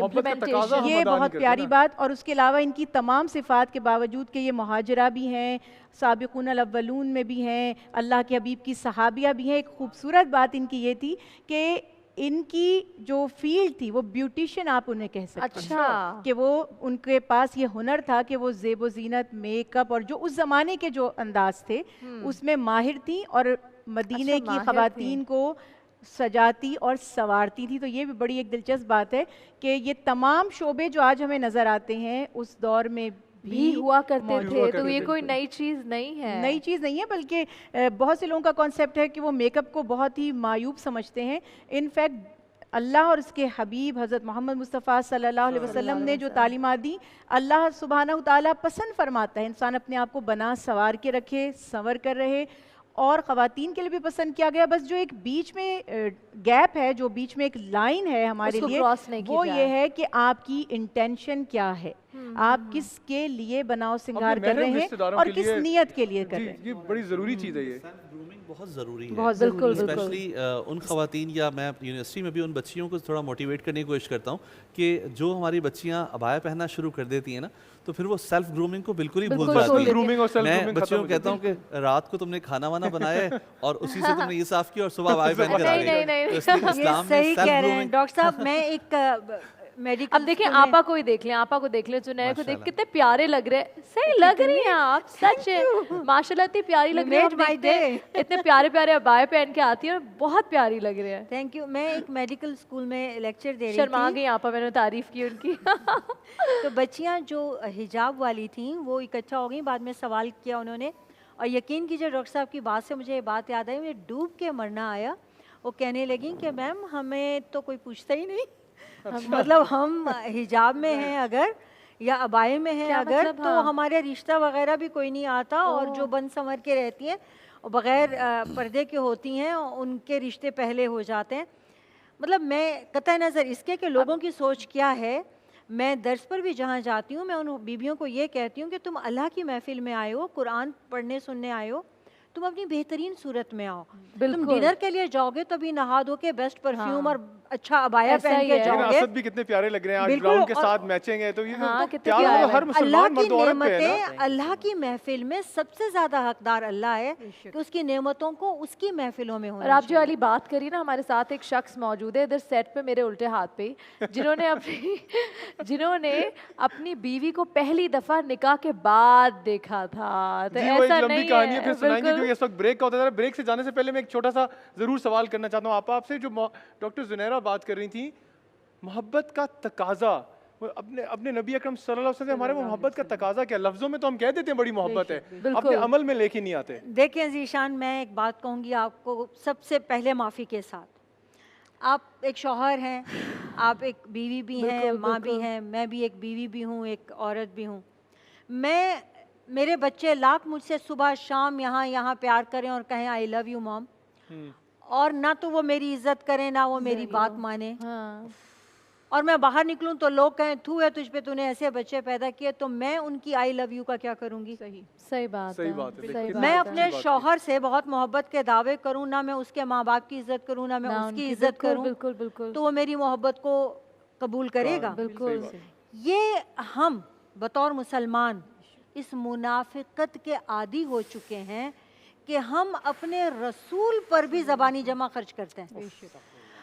یہ بہت پیاری بات. اور اس کے علاوہ ان کی تمام صفات کے باوجود کہ یہ مہاجرہ بھی ہیں، سابقون الاولون میں بھی ہیں، اللہ کے حبیب کی صحابیہ بھی ہیں، ایک خوبصورت بات ان کی یہ تھی کہ ان کی جو فیلڈ تھی وہ بیوٹیشین آپ انہیں کہہ سکتے ہیں، کہ وہ ان کے پاس یہ ہنر تھا کہ وہ زیب و زینت، میک اپ اور جو اس زمانے کے جو انداز تھے اس میں ماہر تھیں، اور مدینے کی خواتین کو سجاتی اور سنوارتی تھی. تو یہ بھی بڑی ایک دلچسپ بات ہے کہ یہ تمام شعبے جو آج ہمیں نظر آتے ہیں اس دور میں بھی ہوا کرتے ہوا تھے، تو کرتے یہ تھے، کوئی نئی چیز نہیں ہے. نئی چیز نہیں ہے، بلکہ بہت سے لوگوں کا کانسیپٹ ہے کہ وہ میک اپ کو بہت ہی معیوب سمجھتے ہیں. ان فیکٹ اللہ اور اس کے حبیب حضرت محمد مصطفیٰ صلی اللہ علیہ وسلم نے جو تعلیمات دی، اللہ سبحانہ وتعالیٰ پسند فرماتا ہے انسان اپنے آپ کو بنا سنوار کے رکھے، سنور کر رہے. اور خواتین کے لیے بھی پسند کیا گیا، بس جو ایک بیچ میں گیپ ہے، جو بیچ میں ایک لائن ہے ہمارے اس کو لیے، cross نہیں کی وہ جائے. یہ ہے کہ آپ کی انٹینشن کیا ہے، آپ کس کے لیے بناؤ سنگار اپنے کر رہے محرم ہیں رشتہ داروں اور کے کس لیے- نیت کے لیے کر جی رہے ہیں. یہ بڑی ضروری چیز ہے. یہ گرومنگ بہت ضروری ہے، بہت ضروری ہے. اسپیشلی ان خواتین، یا میں یونیورسٹی میں بھی ان بچیوں کو تھوڑا موٹیویٹ کرنے کی کوشش کرتا ہوں کہ جو ہماری بچیاں عبایا پہننا شروع کر دیتی ہیں نا، تو پھر وہ سیلف گرومنگ کو بالکل ہی بھول جاتی ہیں. گرومنگ اور سیلف میں گرومنگ بچیوں کو کہتا ہوں کہ رات کو تم نے کھانا وانا بنایا ہے اور اسی سے تم نے یہ صاف کیا اور صبح عبایا پہن کر آ نہیں، گئی. نہیں. تو اس لیے یہ اسلام میں صحیح سیلف کہہ رہے ہیں گرومنگ. ڈاکٹر صاحب. میں ایک میڈیکل اب دیکھیں آپا کو ہی دیکھ لیں، آپا کو دیکھ لیں، زنیر کو دیکھ، کتنے پیارے لگ رہے ہیں. صحیح لگ رہی ہیں آپ، سچ ہے، ماشاءاللہ اتنی پیاری لگ رہی ہیں. made my دیکھتے ہیں day. اتنے پیارے پیارے عبائے پہن کے آتی ہیں اور بہت پیاری لگ رہے ہیں. Thank you. میں ایک میڈیکل اسکول میں لیکچر دے رہی شرما تھی، گئی آپا، میں نے تعریف کی ان کی. تو بچیاں جو حجاب والی تھیں وہ اکٹھا ہو گئیں. بعد میں سوال کیا انہوں نے، اور یقین کیجیے ڈاکٹر صاحب کی بات سے مجھے یہ بات یاد آئی، مجھے ڈوب کے مرنا آیا. وہ کہنے لگیں کہ میم ہمیں تو کوئی پوچھتا ہی نہیں، مطلب ہم حجاب میں ہیں اگر یا عبائے میں ہیں اگر تو ہمارے رشتہ وغیرہ بھی کوئی نہیں آتا، اور جو بن سنور کے رہتی ہیں اور بغیر پردے کے ہوتی ہیں ان کے رشتے پہلے ہو جاتے ہیں. مطلب میں قطع نظر اس کے کہ لوگوں کی سوچ کیا ہے، میں درس پر بھی جہاں جاتی ہوں میں ان بیویوں کو یہ کہتی ہوں کہ تم اللہ کی محفل میں آئے ہو، قرآن پڑھنے سننے آئے ہو، تم اپنی بہترین صورت میں آؤ. تم ڈنر کے لیے جاؤ گے تو بھی نہا دھو کے بیسٹ پرفیوم اور اچھا عبایا پہن کے جاؤ گے. اسد بھی کتنے پیارے لگ رہے ہیں آج گراؤنڈ کے ساتھ میچنگ ہے. تو یہ ہر اللہ مسلمان کی مرد و عورت پہ ہے نعمتیں، نا. اللہ کی محفل میں سب سے زیادہ حقدار اللہ ہے کہ اس کی نعمتوں کو اس کی محفلوں میں ہونا. اور آپ جو والی بات کری نا، ہمارے ساتھ ایک شخص موجود ہے ادھر سیٹ پہ میرے الٹے ہاتھ پہ، جنہوں نے اپنی بیوی کو پہلی دفعہ نکاح کے بعد دیکھا تھا. تو جی وہ ایک ایسا لمبی نہیں کہانی ہے، پھر ہے سنائیں گے بالکل. کیونکہ اس وقت بریک کا ہوتا ہے. بریک سے جانے سے پہلے میں ایک چھوٹا سا ضرور سوال کرنا چاہتا ہوں آپ سے. جو ڈاکٹر زنیرہ بات کر رہی تھیں، محبت کا تقاضا، اپنے نبی اکرم صلی اللہ علیہ وسلم ہمارے وہ محبت کا تقاضا کیا؟ لفظوں میں تو ہم کہہ دیتے ہیں بڑی محبت ہے، اپنے عمل میں لے کے نہیں آتے. دیکھیں ذیشان، میں ایک بات کہوں گی آپ کو سب سے پہلے معافی کے ساتھ. آپ ایک شوہر ہیں، آپ ایک بیوی بھی ہیں، ماں بھی ہیں، میں بھی ایک بیوی بھی ہوں، ایک عورت بھی ہوں. میرے بچے لاکھ مجھ سے صبح شام یہاں پیار کریں اور کہیں آئی لو یو مام، اور نہ تو وہ میری عزت کریں نہ وہ میری بات مانیں، اور میں باہر نکلوں تو لوگ کہیں تو ہے تجھ پہ، تو نے ایسے بچے پیدا کیے، تو میں ان کی آئی لو یو کا کیا کروں گی؟ صحیح بات ہے. میں اپنے شوہر سے بہت محبت کے دعوے کروں، نہ میں اس کے ماں باپ کی عزت کروں نہ میں اس کی عزت کروں، بالکل بالکل تو وہ میری محبت کو قبول کرے گا. بالکل. یہ ہم بطور مسلمان اس منافقت کے عادی ہو چکے ہیں کہ ہم اپنے رسول پر بھی زبانی جمع خرچ کرتے ہیں.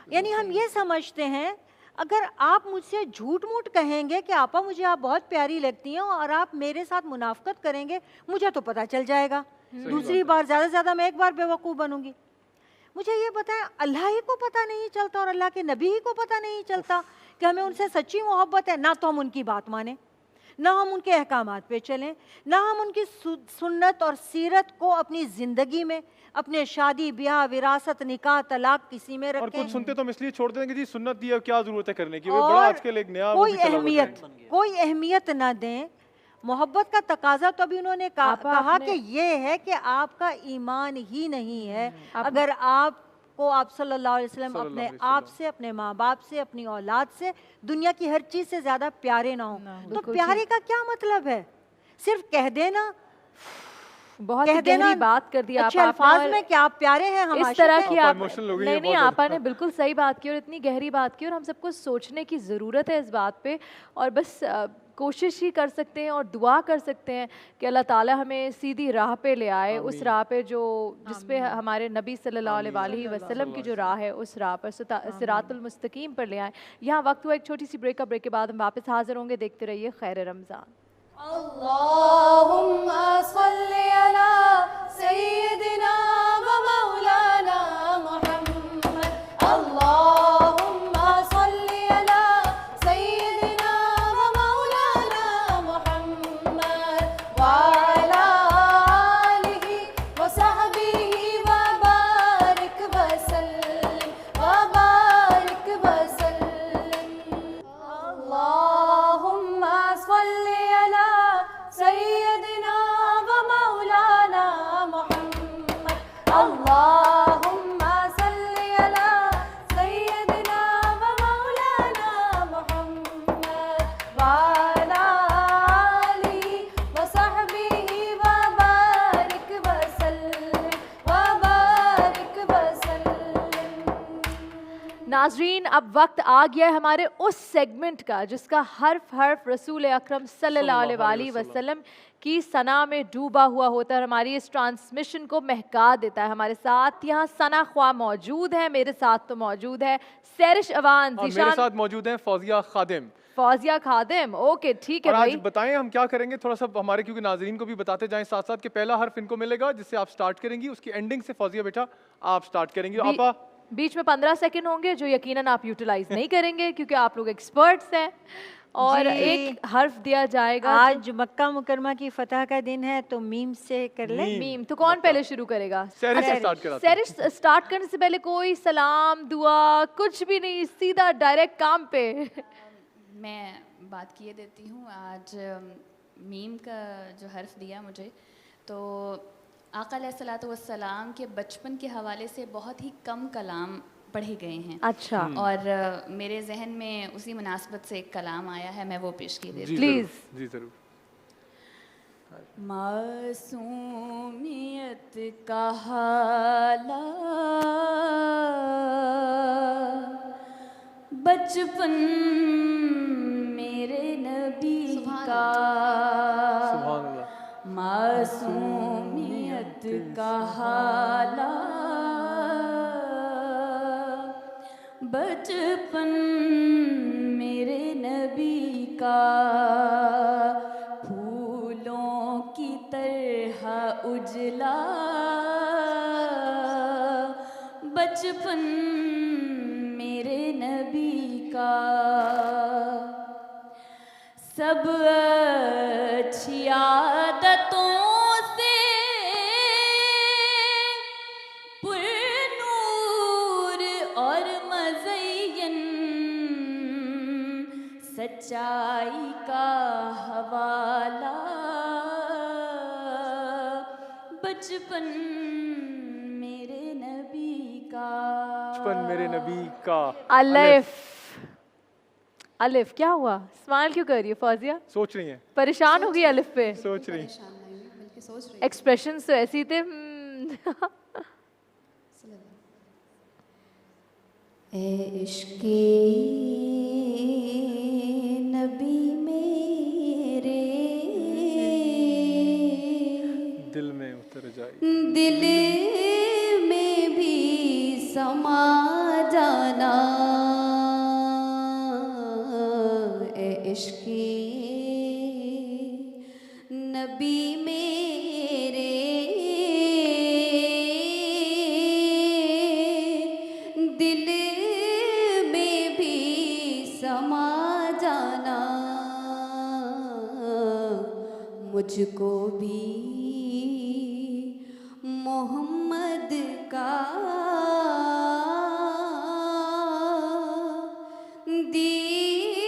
یعنی ہم یہ سمجھتے ہیں اگر آپ مجھ سے جھوٹ موٹ کہیں گے کہ آپا مجھے آپ بہت پیاری لگتی ہیں اور آپ میرے ساتھ منافقت کریں گے، مجھے تو پتہ چل جائے گا، دوسری بار زیادہ سے زیادہ میں ایک بار بے وقوف بنوں گی. مجھے یہ بتائیں، اللہ ہی کو پتہ نہیں چلتا اور اللہ کے نبی ہی کو پتہ نہیں چلتا کہ ہمیں ان سے سچی محبت ہے؟ نہ تو ہم ان کی بات مانیں، نہ ہم ان کے احکامات پہ چلیں، نہ ہم ان کی سنت اور سیرت کو اپنی زندگی میں، اپنے شادی بیاہ وراثت نکاح طلاق کسی میں رکھیں. اور کچھ سنتے تو ہم اس لیے چھوڑ دیتے ہیں کہ جی سنت دی ہے کیا ضرورت ہے کرنے کی. وہ بڑا آج کل ایک نیا کوئی اہمیت نہ دیں. محبت کا تقاضا تو ابھی انہوں نے کہا کہ یہ ہے کہ آپ کا ایمان ہی نہیں ہے اگر آپ کو آپ صلی اللہ علیہ وسلم اپنے آپ سے، اپنے ماں باپ سے، اپنی اولاد سے، دنیا کی ہر چیز سے زیادہ پیارے نہ ہوں. تو پیارے کا کیا مطلب ہے؟ صرف کہہ دینا، بہت گہری بات کر دی اچھے الفاظ میں کہ آپ پیارے ہیں. ہم اس طرح کی آپ نہیں، آپا نے بالکل صحیح بات کی اور اتنی گہری بات کی، اور ہم سب کو سوچنے کی ضرورت ہے اس بات پہ. اور بس کوشش ہی کر سکتے ہیں اور دعا کر سکتے ہیں کہ اللہ تعالیٰ ہمیں سیدھی راہ پہ لے آئے، اس راہ پہ جس پہ ہمارے نبی صلی اللہ علیہ وسلم کی جو راہ ہے اس راہ پر صراط المستقیم پر لے آئے. یہاں وقت ہوا ایک چھوٹی سی بریک کا. بریک کے بعد ہم واپس حاضر ہوں گے. دیکھتے رہیے خیر رمضان. اللہم صلی علی سیدنا و مولانا محمد. اللہم صلی علی سیدنا و مولانا محمد. ناظرین اب وقت آ گیا ہے ہمارے اس سیگمنٹ کا جس کا حرف حرف رسول اکرم صلی اللہ علیہ وسلم کی ثنا میں ڈوبا ہوا ہوتا ہے اور ہماری اس ٹرانسمیشن کو مہکا دیتا ہے. ہمارے ساتھ یہاں ثنا خواہ موجود ہے, میرے ساتھ تو موجود ہے سیرش اوان, میرے ساتھ موجود ہیں فوزیہ خادم. فوزیہ خادم, اوکے ٹھیک ہے اور بھائی. آج بتائیں ہم کیا کریں گے, تھوڑا سا ہمارے کیونکہ ناظرین کو بھی بتاتے جائیں ساتھ ساتھ کہ پہلا حرف ان کو ملے گا جس سے آپ سٹارٹ کریں گی, اس کی اینڈنگ سے فوزیہ بیٹا آپ سٹارٹ کریں گی. آپا بیچ میں 15 سیکنڈ ہوں گے جو یقیناً آپ یوٹیلائز نہیں کریں گے کیونکہ آپ لوگ ایکسپرٹس ہیں, اور ایک حرف دیا جائے گا. آج مکہ مکرمہ کی فتح کا دن ہے تو میم سے کر لیں. میم تو کون پہلے شروع کرے گا؟ سیرش سٹارٹ کرنے سے پہلے کوئی سلام دعا کچھ بھی نہیں, سیدھا ڈائریکٹ کام پہ. میں بات کیے دیتی ہوں. آج میم کا جو حرف دیا مجھے, تو آقا علیہ الصلوۃ والسلام کے بچپن کے حوالے سے بہت ہی کم کلام پڑھے گئے ہیں. اچھا. اور میرے ذہن میں اسی مناسبت سے ایک کلام آیا ہے, میں وہ پیش کی دیتی ہوں. پلیز. جی ضرور. معصومیت کا حالہ بچپن میرے نبی کا, معصومیت کا حالہ بچپن میرے نبی کا, پھولوں کی طرح اجلا بچپن میرے نبی کا, سب اچھی عادتوں سے پر نور اور مزین, سچائی کا حوالہ بچپن میرے نبی کا. بچپن میرے نبی کا. الف. الف کیا ہوا, اسمائل کیوں کر رہی ہے فوزیہ؟ سوچ رہی ہیں, پریشان ہو گئی الف پہ. سوچ رہی ایکسپریشنز تو ایسے ہی تھے. اے عشق نبی میرے دل میں اتر جائے, دل میں بھی سما جانا, اے عشق نبی میرے دل میں بھی سما جانا, مجھ کو بھی محمد کا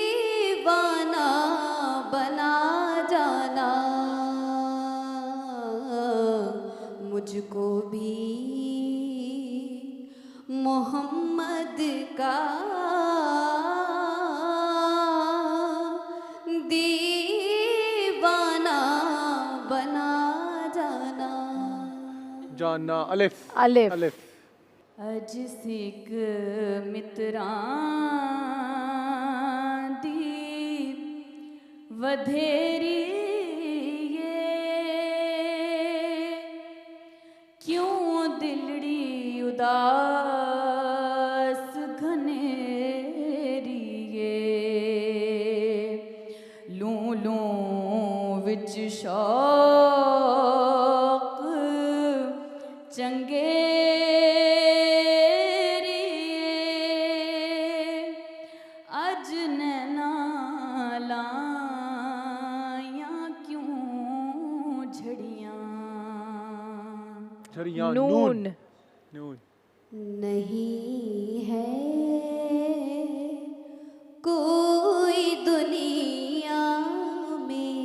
دیوانہ بنا جانا, مجھ کو بھی محمد کا دیوانہ بنا جانا. جانا. الف. الف. اج سکھ متران دی ودھیری کیوں دلڑی اداس گھنیری لوں لوں وچ شوق چنگے اج نینا لائیاں کیوں جھڑیاں, نون. نہیں ہے کوئی دنیا میں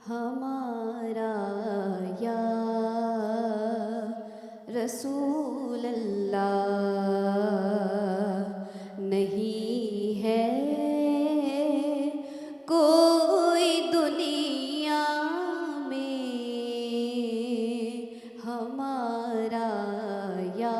ہمارا یا رسول اللہ, نہیں ہے کوئی دنیا میں ہمارا یا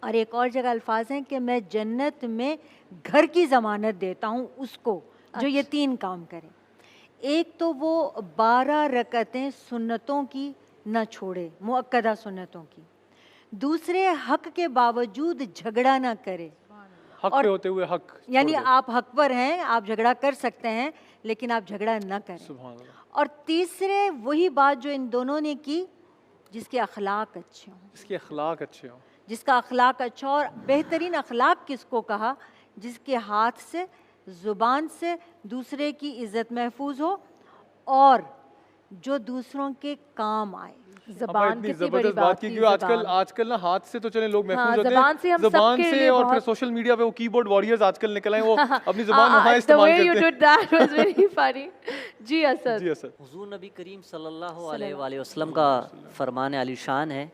اور ایک اور جگہ الفاظ ہیں کہ میں جنت میں گھر کی ضمانت دیتا ہوں اس کو جو یہ 3 کام کرے. ایک تو وہ 12 رکعتیں سنتوں کی نہ چھوڑے, مؤکدہ سنتوں کی. دوسرے, حق کے باوجود جھگڑا نہ کرے, حق پہ ہوتے ہوئے حق, یعنی آپ حق پر ہیں, آپ جھگڑا کر سکتے ہیں لیکن آپ جھگڑا نہ کریں. سبحان اللہ. اور تیسرے وہی بات جو ان دونوں نے کی, جس کے اخلاق اچھے ہوں, اس کے اخلاق اچھے ہوں, جس کا اخلاق اچھا. اور بہترین اخلاق کس کو کہا؟ جس کے ہاتھ سے, زبان سے دوسرے کی عزت محفوظ ہو اور جو دوسروں کے کام آئے. زبان کتنی بڑی بات کی, کیونکہ آج کل نا ہاتھ سے تو چلے لوگ محفوظ ہوتے ہیں, زبان سے اور پھر سوشل میڈیا پہ وہ کی بورڈ وارئرز آج کل نکل آئے, وہ اپنی زبان وہاں استعمال کرتے ہیں. جی اسد, حضور نبی کریم صلی اللہ علیہ وآلہ وسلم کا فرمان علی شان ہے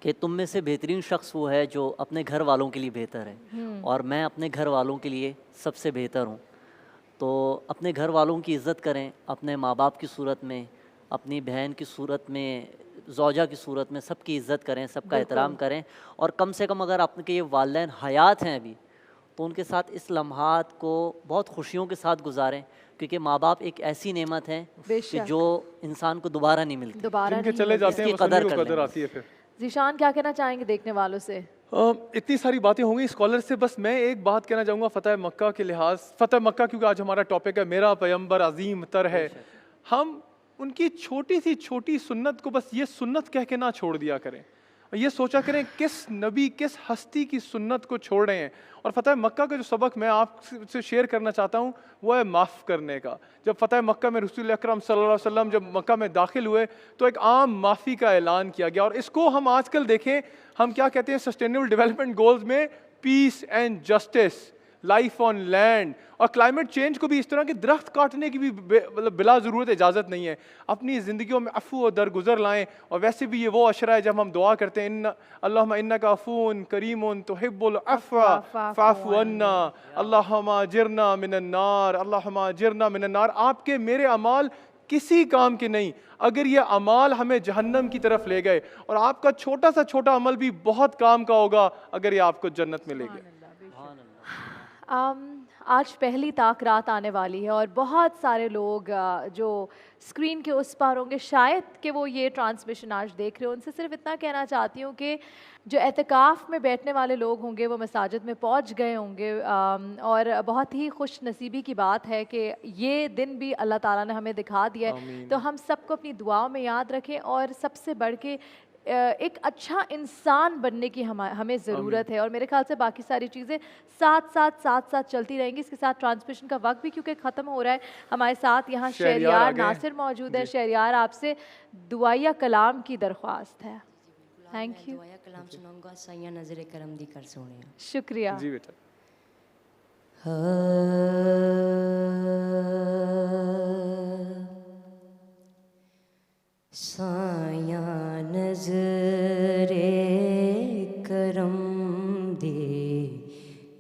کہ تم میں سے بہترین شخص وہ ہے جو اپنے گھر والوں کے لیے بہتر ہے, اور میں اپنے گھر والوں کے لیے سب سے بہتر ہوں. تو اپنے گھر والوں کی عزت کریں, اپنے ماں باپ کی صورت میں, اپنی بہن کی صورت میں, زوجہ کی صورت میں سب کی عزت کریں, سب کا احترام کریں. اور کم سے کم اگر آپ کے یہ والدین حیات ہیں ابھی تو ان کے ساتھ اس لمحات کو بہت خوشیوں کے ساتھ گزاریں, کیونکہ ماں باپ ایک ایسی نعمت ہے کہ جو انسان کو دوبارہ نہیں ملتی, جن کے چلے جاتے ہیں قدر آتی ہے. پھر ذیشان کیا کہنا چاہیں گے دیکھنے والوں سے؟ اتنی ساری باتیں ہوں گی اسکالر سے, بس میں ایک بات کہنا چاہوں گا فتح مکہ کے لحاظ, فتح مکہ کیونکہ آج ہمارا ٹاپک ہے میرا پیغمبر عظیم تر ہے, ہم ان کی چھوٹی سی چھوٹی سنت کو بس یہ سنت کہہ کے نہ چھوڑ دیا کریں, یہ سوچا کریں کس نبی کس ہستی کی سنت کو چھوڑ رہے ہیں. اور فتح مکہ کا جو سبق میں آپ سے شیئر کرنا چاہتا ہوں وہ ہے معاف کرنے کا. جب فتح مکہ میں رسول اکرم صلی اللہ علیہ وسلم جب مکہ میں داخل ہوئے تو ایک عام معافی کا اعلان کیا گیا, اور اس کو ہم آج کل دیکھیں, ہم کیا کہتے ہیں سسٹینیبل ڈیولپمنٹ گولز میں peace and justice, life on land, اور کلائمیٹ چینج کو بھی اس طرح کے درخت کاٹنے کی بھی مطلب بلا ضرورت اجازت نہیں ہے. اپنی زندگیوں میں عفو و درگزر لائیں. اور ویسے بھی یہ وہ عشرہ ہے جب ہم دعا کرتے ہیں اللہم انک عفو کریم تحب العفو فاعف عنا اللہم اجرنا من النار, اللہم اجرنا من النار. آپ کے میرے اعمال کسی کام کے نہیں اگر یہ اعمال ہمیں جہنم کی طرف لے گئے, اور آپ کا چھوٹا سا چھوٹا عمل بھی بہت کام کا ہوگا اگر یہ آپ کو جنت میں لے گئے. آج پہلی طاق رات آنے والی ہے اور بہت سارے لوگ جو اسکرین کے اس پار ہوں گے, شاید کہ وہ یہ ٹرانسمیشن آج دیکھ رہے ہو, ان سے صرف اتنا کہنا چاہتی ہوں کہ جو اعتکاف میں بیٹھنے والے لوگ ہوں گے وہ مساجد میں پہنچ گئے ہوں گے, اور بہت ہی خوش نصیبی کی بات ہے کہ یہ دن بھی اللہ تعالیٰ نے ہمیں دکھا دیا ہے. تو ہم سب کو اپنی دعاؤں میں یاد رکھیں, اور سب سے بڑھ کے ایک اچھا انسان بننے کی ہمیں ضرورت ہے. اور میرے خیال سے باقی ساری چیزیں ساتھ ساتھ چلتی رہیں گی. اس کے ساتھ ٹرانسمیشن کا وقت بھی کیونکہ ختم ہو رہا ہے. ہمارے ساتھ یہاں شہریار ناصر موجود ہے. شہریار, آپ سے دعائیہ کلام کی درخواست ہے. Thank you. دعائیہ کلام سناؤں گا, سائیاں نظر کرم دی کر سونے. شکریہ. جی بیٹا. سایاں نظر کرم دے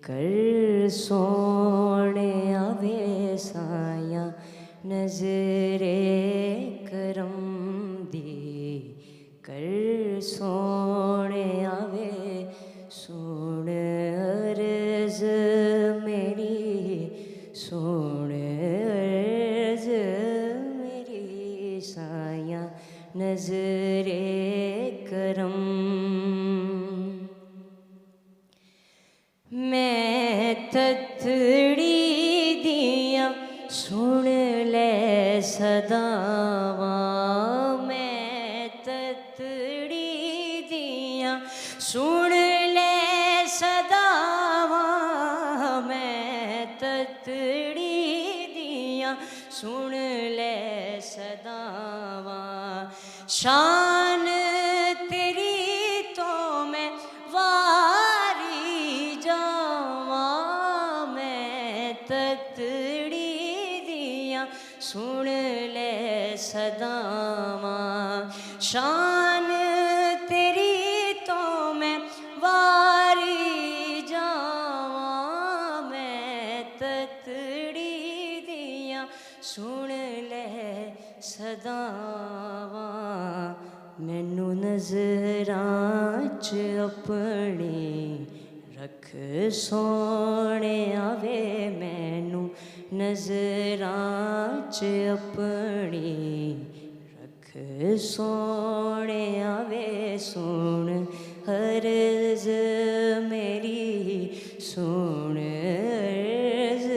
کر سونے آوے, سایاں نظر کرم دے کر سونے آوے, سن عرض میری, سن عرض میری, سایاں نظر کرم. میں تتڑی دیاں سن لے صداواں, میں تتڑی دیاں سن لے صداواں, میں تتڑی دیاں سن لے صداواں. شان تیری تو میں واری جاواں, میں تتڑی دیاں سن لے صداواں. شان تیری تو میں واری جاواں, میں تتڑی دیاں سن لے صداواں. مینوں نظراں چ اپنے ਸੋਹਣੇ ਆਵੇ ਮੈਨੂੰ ਨਜ਼ਰਾਂ 'ਚ ਆਪਣੀ, ਰੱਖ ਸੋਹਣੇ ਆਵੇ ਸੁਣ ਹਰਜ਼ ਮੇਰੀ, ਸੁਣ ਅਰਜ਼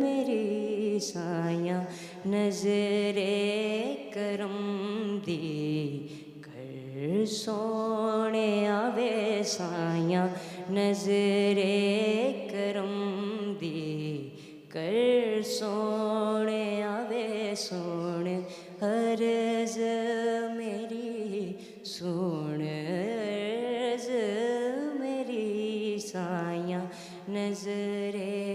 ਮੇਰੀ ਸਾਇਆ ਨਜ਼ਰੇ ਕਰਮ ਦੀ, ਕਰ ਸੋਹਣੇ ਆਵੇ ਸਾਇਆ ਨਜ਼ਰੇ ਕਰਮ ਦੀ, ਕਰ ਸੋਹਣੇ ਆਵੇ ਸੁਣ ਹਰਜ਼ ਮੇਰੀ, ਸੁਣ ਅਰਜ਼ ਮੇਰੀ ਸਾਇਆ ਨਜ਼ਰੇ